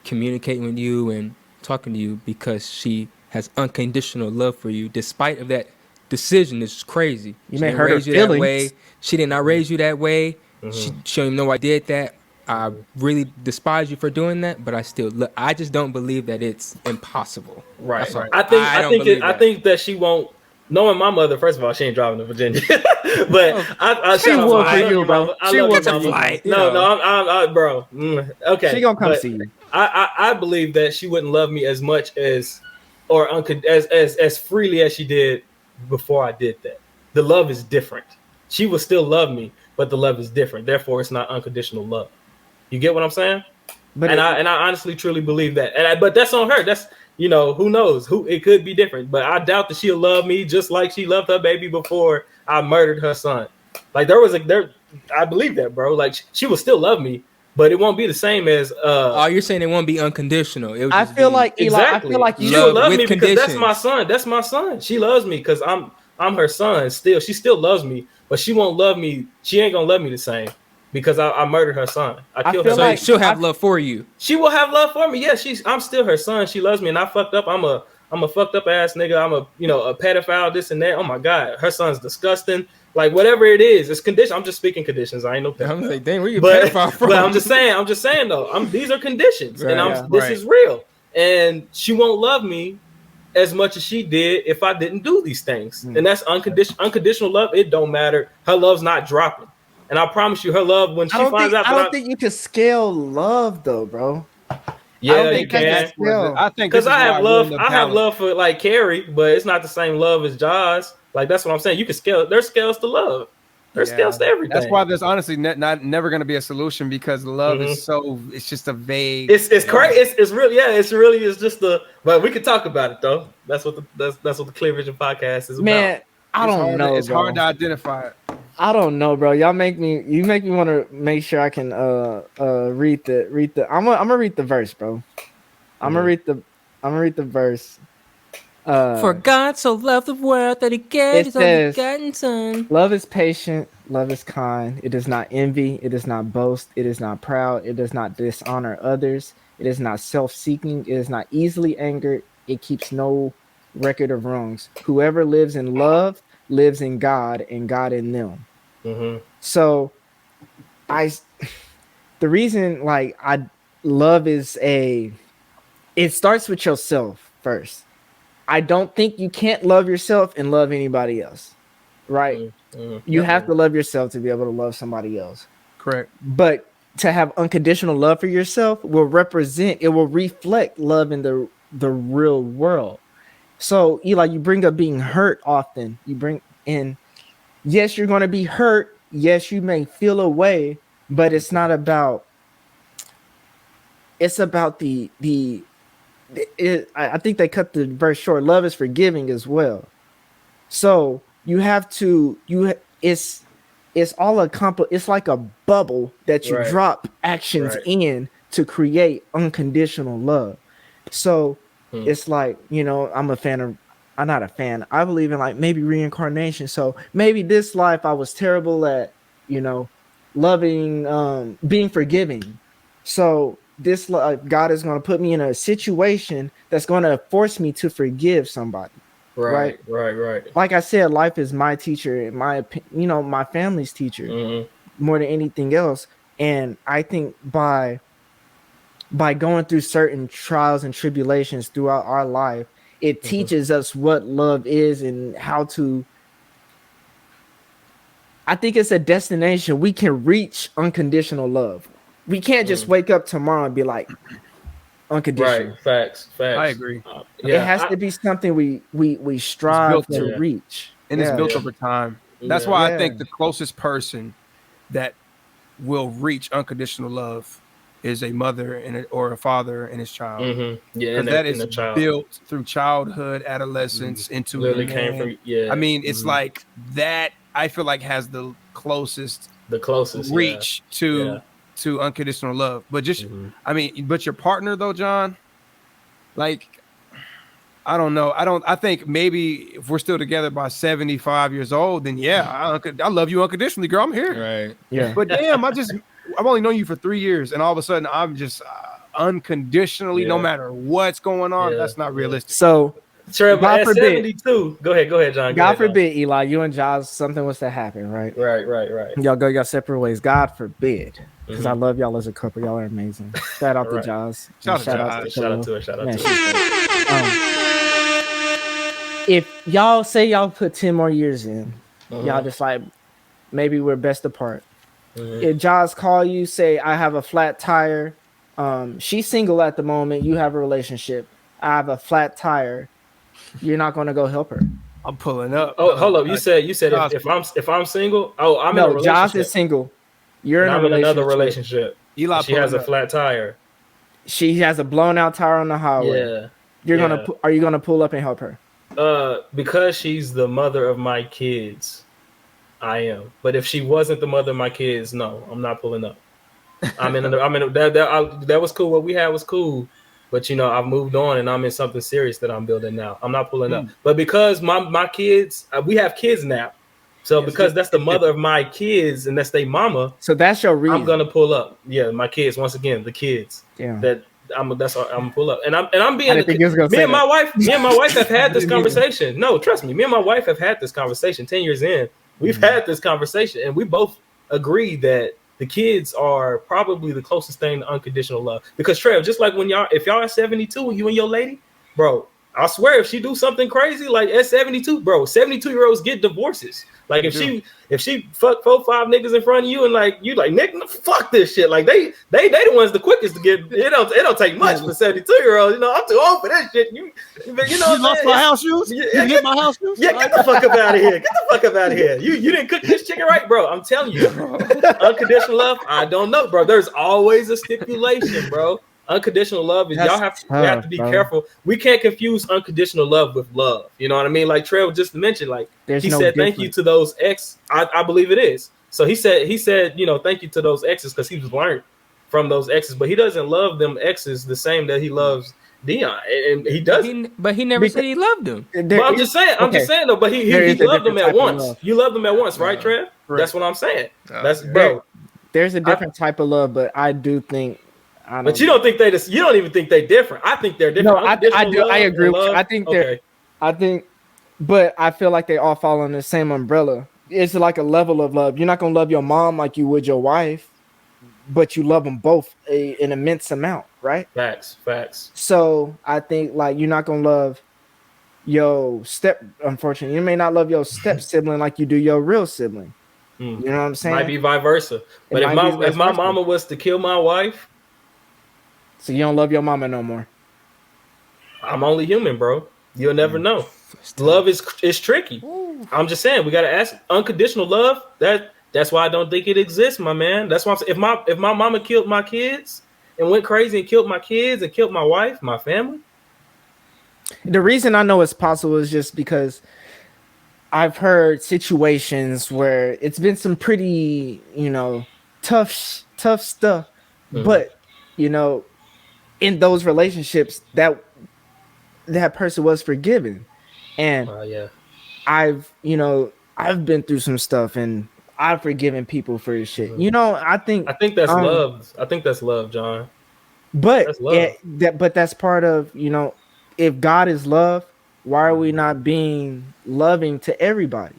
communicating with you and talking to you, because she has unconditional love for you, despite of that decision. It's crazy. You may hurt her feelings. That way. She did not raise you that way. She don't even know I did that. I really despise you for doing that, but I just don't believe that it's impossible. Right. I think that she won't. Knowing my mother, first of all, she ain't driving to Virginia. But she will for you, bro. She will for you. No, bro. Okay. She gonna come see you. I believe that she wouldn't love me as much as freely as she did before I did that. The love is different. She will still love me, but the love is different. Therefore, it's not unconditional love. You get what I'm saying? But I honestly truly believe that. But that's on her. you know, who knows? Who it could be different, but I doubt that she'll love me just like she loved her baby before I murdered her son. Like I believe that, bro. Like she will still love me, but it won't be the same as. Oh, you're saying it won't be unconditional. It would I just feel be- like Eli. Exactly. I feel like you She will love with me because that's conditions. my son. That's my son. She loves me because I'm her son. Still, she still loves me, but she won't love me. She ain't gonna love me the same because I murdered her son. I killed her. feel So son. like- she'll have love for you. She will have love for me. Yeah, I'm still her son. She loves me, and I fucked up. I'm a fucked up ass nigga. I'm a pedophile, this and that. Oh my god, her son's disgusting. Like whatever it is, it's condition. I'm just speaking conditions. I ain't no pedophile. I'm like, dang, where you but, pedophile from? but I'm just saying though. These are conditions, Right, and yeah. this Right. is real. And she won't love me as much as she did if I didn't do these things. And that's unconditional love. It don't matter. Her love's not dropping. And I promise you, her love when she finds out I that don't think you can scale love though, bro. yeah, I don't you think that's can. skill. I think Because this is I have why love, we're in the I have balance. love for like Carrie, but it's not the same love as Jaws. Like that's what I'm saying. You can scale. There's scales to love. There's Yeah. scales to everything. That's why there's honestly not never going to be a solution because love Mhm. is so it's just a vague. it's crazy. It's really it's just the. But we can talk about it though. That's what the Clear Vision podcast is Man, I It's don't hard, know. It's bro. hard to identify it. I don't know, bro. You make me want to make sure I can read the. I'm gonna read the verse, bro. I'm gonna read the verse. For God so loved the world that he gave It his only says- begotten son. Love is patient. Love is kind. It does not envy. It does not boast. It is not proud. It does not dishonor others. It is not self-seeking. It is not easily angered. It keeps no record of wrongs. Whoever lives in love lives in God and God in them. about. So the reason love is it starts with yourself first. I don't think you can't love yourself and love anybody else. Right? You have to love yourself to be able to love somebody else. Correct. But to have unconditional love for yourself will reflect love in the real world. So Eli, you bring up being hurt often. You bring in, yes, you're going to be hurt. Yes, you may feel a way, but it's not about. It's about I think they cut the verse short. Love is forgiving as well. So you have to. It's all it's like a bubble that you Right. drop actions Right. in to create unconditional love. So it's like, I'm not a fan. I believe in like maybe reincarnation. So maybe this life I was terrible at, loving, being forgiving. So this God is going to put me in a situation that's going to force me to forgive somebody. Right. Like I said, life is my teacher, and my family's teacher more than anything else. And I think by going through certain trials and tribulations throughout our life, it teaches us what love is and how to. I think it's a destination we can reach unconditional love. We can't just wake up tomorrow and be like unconditional. Right. Facts. I agree. It has to be something we strive built to in. reach. And it's Yeah. built over time. That's why I Yeah. think the closest person that will reach unconditional love is a mother or a father and his child. Yeah. Because that is built through childhood, adolescence, into Literally man. came from I mean, it's like that. I feel like has the closest reach to unconditional love. But just, I mean, but your partner though, John, like, I don't know. I think maybe if we're still together by 75 years old, then yeah, I love you unconditionally, girl. I'm here. Right. Yeah. But damn, I've only known you for 3 years, and all of a sudden I'm just unconditionally, no matter what's going on. Yeah. That's not realistic. So Trevor, God at forbid. 72. Go ahead, John. God forbid, Eli, you and Josh, something was to happen, right? Right. Y'all go your separate ways. God forbid. Because I love y'all as a couple. Y'all are amazing. Shout out to Right. Josh. Shout And out to Shout out to her. Shout out Man, to her. if y'all say y'all put 10 more years in, y'all just like, maybe we're best apart. If Josh call you, say, I have a flat tire. She's single at the moment. You have a relationship. I have a flat tire. You're not going to go help her. I'm pulling up. Oh, hold up. You said if I'm single. Oh, I'm in a No, relationship. Josh is single. You're And in a I'm in relationship. another relationship. Eli She has a pulling up. flat tire. She has a blown out tire on the highway. Yeah. Are you gonna pull up and help her? Because she's the mother of my kids, I am. But if she wasn't the mother of my kids, no, I'm not pulling up. That was cool. What we had was cool. But, I've moved on and I'm in something serious that I'm building now. I'm not pulling up. But because my kids, we have kids now. So because that's the mother of my kids and that's their mama. So that's your reason. I'm going to pull up. Yeah, my kids, once again, the kids. Yeah. I'm gonna pull up. And I'm being me and my wife have had this conversation. No, trust me. Me and my wife have had this conversation 10 years in. We've had this conversation and we both agree that the kids are probably the closest thing to unconditional love. Because Trev, just like if y'all are 72, you and your lady, bro, I swear if she do something crazy like at 72, bro, 72-year-olds get divorces. Like if she fuck 4-5 niggas in front of you and like you like Nick, fuck this shit. Like they the ones the quickest to get. It don't take much for 72-year-olds. I'm too old for that shit. You lost my house shoes. You hit my house shoes. Yeah, get the fuck up out of here. Get the fuck up out of here. You didn't cook this chicken right, bro. I'm telling you, unconditional love. I don't know, bro. There's always a stipulation, bro. Unconditional love is we have to be careful. We can't confuse unconditional love with love. You know what I mean? Like Trey just mentioned, like he said, thank you to those ex. I believe it is. So he said, thank you to those exes because he was learned from those exes, but he doesn't love them exes the same that he loves Dion, and he doesn't. But he never said he loved them. But I'm just saying though. But he loved them at once. You love them at once, right, Trev? Right. That's what I'm saying. That's bro. There's a different type of love, but I do think. But you don't think you don't even think they're different. I think they're different. No, I do. I agree with you. I think but I feel like they all fall under the same umbrella. It's like a level of love. You're not gonna love your mom like you would your wife, but you love them both an immense amount, right? Facts. So I think like you're not gonna love your unfortunately, you may not love your step sibling like you do your real sibling. You know what I'm saying? Might be vice versa. But if my mama was to kill my wife. So you don't love your mama no more. I'm only human, bro. You'll never know. Love is tricky. I'm just saying we gotta ask. Unconditional love. That's why I don't think it exists, my man. That's why I'm saying, if my mama killed my kids and went crazy and killed my kids and killed my wife, my family. The reason I know it's possible is just because I've heard situations where it's been some pretty, tough stuff, but in those relationships that person was forgiven. And I've been through some stuff and I've forgiven people for this shit. I think that's love. I think that's love, John. But that's love. But that's part of, if God is love, why are we not being loving to everybody?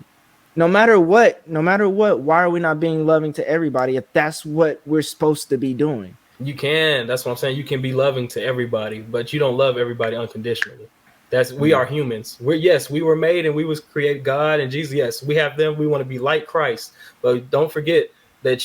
No matter what, why are we not being loving to everybody if that's what we're supposed to be doing? You can. That's what I'm saying. You can be loving to everybody, but you don't love everybody unconditionally. We are humans. We were made and we was created God and Jesus. Yes, we have them. We want to be like Christ, but don't forget that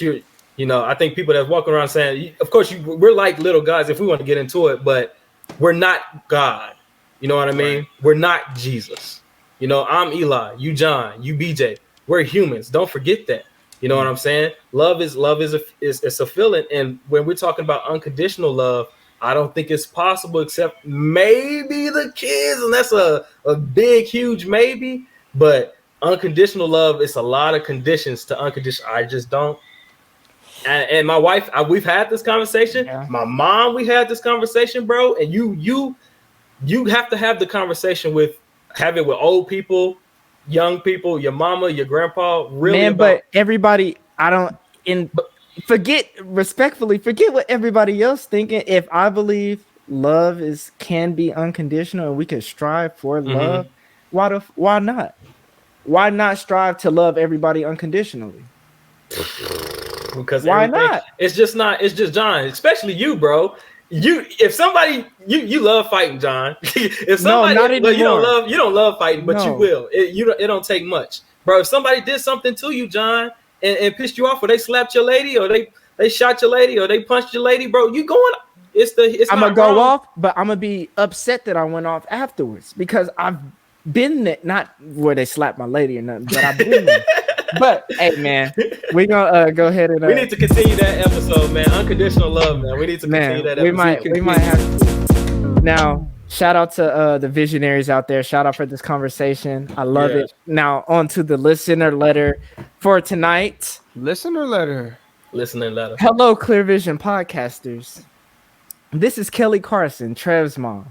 I think people that walk around saying, of course, we're like little gods if we want to get into it, but we're not God. You know what I mean? Right. We're not Jesus. I'm Eli, you John, you BJ. We're humans. Don't forget that. You know what I'm saying? Love is a feeling. And when we're talking about unconditional love, I don't think it's possible except maybe the kids. And that's a big, huge maybe. But unconditional love, it's a lot of conditions to unconditional. I just don't. And my wife, we've had this conversation. Yeah. My mom, we had this conversation, bro. And you have to have the conversation have it with old people, young people, your mama, your grandpa, really. Man, but everybody, respectfully forget what everybody else thinking. If I believe love can be unconditional and we can strive for love, why not? Why not strive to love everybody unconditionally? Because why not? It's just John, especially you, bro. If somebody you love fighting, John. If somebody you don't love fighting, but you will. It don't take much, bro. If somebody did something to you, John, and pissed you off, or they slapped your lady, or they shot your lady, or they punched your lady, bro, you going? I'm gonna go off, but I'm gonna be upset that I went off afterwards because I've been there, not where they slapped my lady or nothing, but I've been there. But hey, man, we're gonna go ahead and we need to continue that episode, man. Unconditional love, man. We need to continue that episode. We might have to. Now, Shout out to the visionaries out there. Shout out for this conversation. I love Yeah. it. Now on to the listener letter for tonight. Listener letter. Listening letter. Hello, Clear Vision podcasters. This is Kelly Carson, Trev's mom.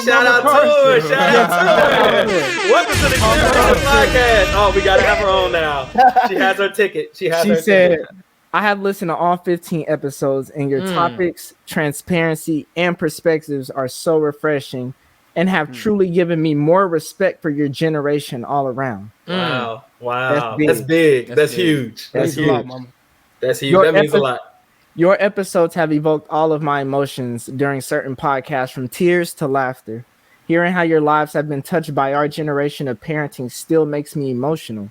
Shout out to her. Shout out to her. Welcome to the Clear Vision podcast. Oh, we gotta have her on now. She has her ticket. She She said, I have listened to all 15 episodes, and your Mm. topics, transparency, and perspectives are so refreshing and have truly given me more respect for your generation all around. Wow. That's big. That's big. That's That's big. huge. That's Thanks a lot, huge. Mama. That's huge. Your That means a epi- lot. Your episodes have evoked all of my emotions during certain podcasts, from tears to laughter. Hearing how your lives have been touched by our generation of parenting still makes me emotional.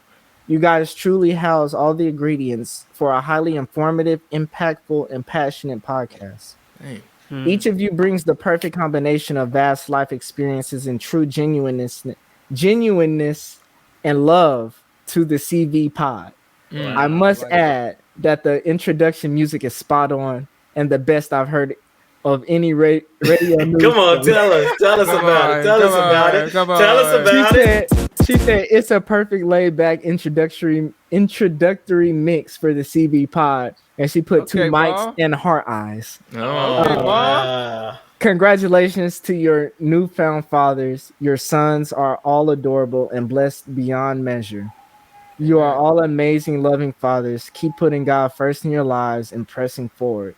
You guys truly house all the ingredients for a highly informative, impactful, and passionate podcast. Dang. Each of you brings the perfect combination of vast life experiences and true genuineness and love to the CV pod. Mm. I must like add that the introduction music is spot on and the best I've heard of any radio news. Come on, tell us about it. Tell us about it. Tell us about it. She said it's a perfect laid back introductory mix for the CB pod, and she put two Okay, mics Ma. and heart eyes. Oh. Okay, Ma. Wow. Congratulations to your newfound fathers. Your sons are all adorable and blessed beyond measure. You are all amazing, loving fathers. Keep putting God first in your lives and pressing forward.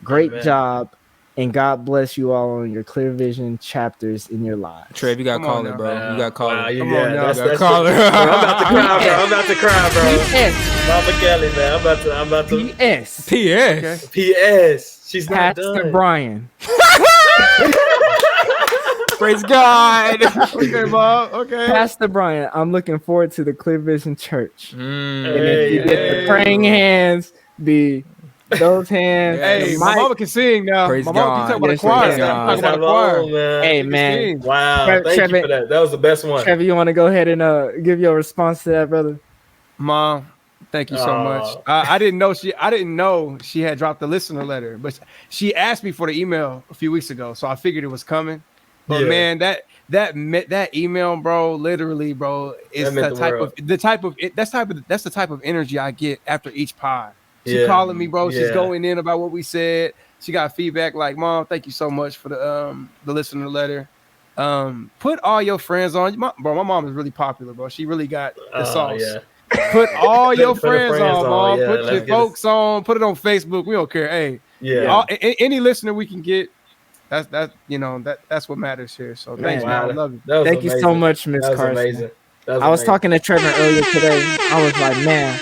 Great Amen. job, and God bless you all on your Clear Vision chapters in your lives. Trev, you got to Come on call now. her, bro. You got to call Wow, her. Come on now. that's Call her. Bro, I'm about to cry, bro. I'm about to cry, bro. P.S. Mama Kelly, man. I'm about to. P.S. P.S. P.S. She's not Pastor done. Brian. Praise God. Okay, Bob. Okay. Pastor Brian, I'm looking forward to the Clear Vision Church. Mm. And if you get the praying hands, those hands. Hey, the my mic- mama can sing now. Praise my mama God. can talk about the Yes, choir. praise Now. God. Talk about the choir. man. Hey, She can man. sing. Wow. Trevor- Thank you for that. That was the best one. Trevor, you want to go ahead and give your response to that, brother? Mom, thank you so much. I didn't know she had dropped the listener letter, but she asked me for the email a few weeks ago, so I figured it was coming. But Yeah. man, that email, bro, literally, bro, is That meant that's the type of energy I get after each pod. She Yeah. calling me, bro. She's Yeah. going in about what we said. She got feedback like, Mom, thank you so much for the listener letter. Put all your friends on. My mom is really popular, bro. She really got the sauce. Yeah. Put all your Put the friends on, Mom. yeah, Put let's your get folks on. Put it on Facebook. We don't care. Hey, Yeah. any listener we can get. That's what matters here. So thanks, Man. man. I love you. That was Thank you so amazing. much, Miss That was Carson. amazing. That was I was amazing. talking to Trevor earlier today. I was like, man,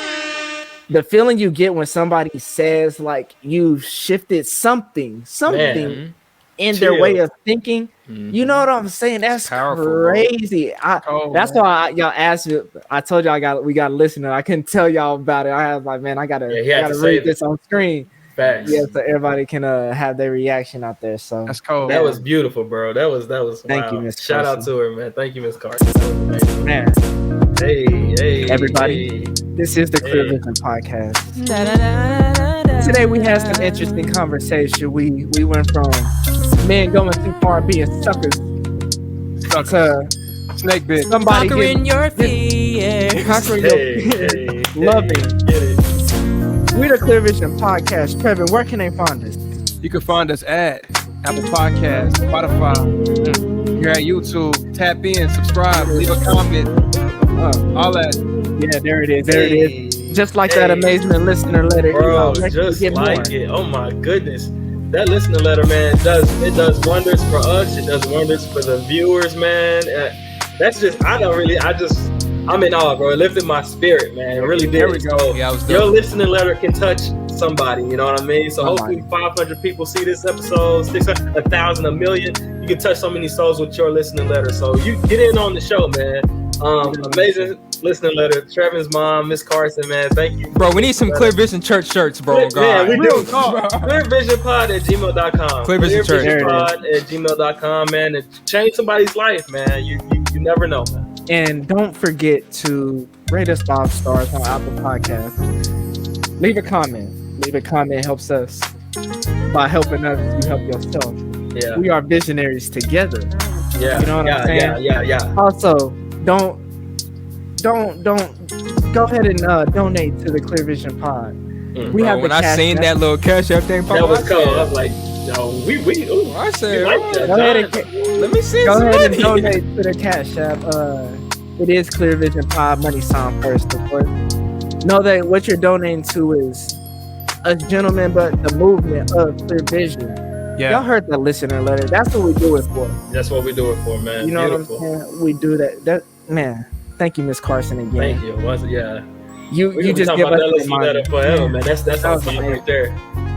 the feeling you get when somebody says like you shifted something Mhm. in their Chill. way of thinking. Mhm. You know what I'm saying? That's Powerful, bro. crazy. That's man. why y'all asked me. I told y'all we got to listen. And I couldn't tell y'all about it. I was like, man, I gotta Yeah, he had to read save it. this on screen. Facts. Yeah, so everybody can have their reaction out there. So That's cold. That was beautiful, bro. That was. Thank wow. you, Miss Shout out Carson. to her, man. Thank you, Miss Carson. That was amazing. man, Hey, Everybody. hey. this is the Clear Hey. Vision podcast. Today we had some interesting conversation. We went from men going too far being suckers to Snake bit. somebody Conquering getting your fears. conquering Hey, your hey, Love hey. it. Get it. We're the Clear Vision podcast. Trevin, where can they find us? You can find us at Apple Podcasts, Spotify. You're at YouTube. Tap in, subscribe, leave a comment. All that. Yeah, there it is. There it is. Hey. Just like that Hey. amazing listener letter. Bro, where can we just get like more? it. Oh my goodness. That listener letter, man, does wonders for us. It does wonders for the viewers, man. That's just I'm in awe, bro. It lifted my spirit, man. It really did. There we go. So, Yeah, I was your dope. listening letter can touch somebody, you know what I mean? So Somebody. hopefully 500 people see this episode, 600, 1,000, a million. You can touch so many souls with your listening letter. So you get in on the show, man. Amazing listening letter. Trevin's mom, Miss Carson, man. Thank you. Bro, we need some Clear Vision Church shirts, bro. Man, God. we Real do. talk. Clearvisionpod@gmail.com. Clear Vision Church. Clearvisionpod@gmail.com, man. And change somebody's life, man. You never know, man. And don't forget to rate us 5 stars on Apple Podcasts. Leave a comment. Leave a comment helps us. By helping us, you help yourself. Yeah. We are visionaries together. Yeah. You know what I'm saying? Yeah. Also, don't go ahead and donate to the Clear Vision Pod. We have when the I Cash seen App. that little cash up thing, That was cool. I was like, yo, ooh, I said, we like that. Go ahead and let me see go some ahead and money. donate to the Cash App. It is Clear Vision Pod, money sign first, of course. Know that what you're donating to is a gentleman, but the movement of Clear Vision. Yeah. Y'all heard the listener letter. That's what we do it for. That's what we do it for, man. You know Beautiful. what I'm saying? We do that. That man. Thank you, Miss Carson, again. Thank you. You We just talking give about us that a listener letter reminder. forever, man. That's That our was song amazing. right there.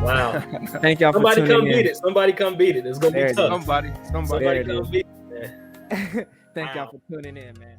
Wow. Thank y'all for Somebody tuning come in. beat it. Somebody come beat it. It's gonna There be it tough. Somebody. There Somebody it come is. beat it, man. Thank y'all Wow. for tuning in, man.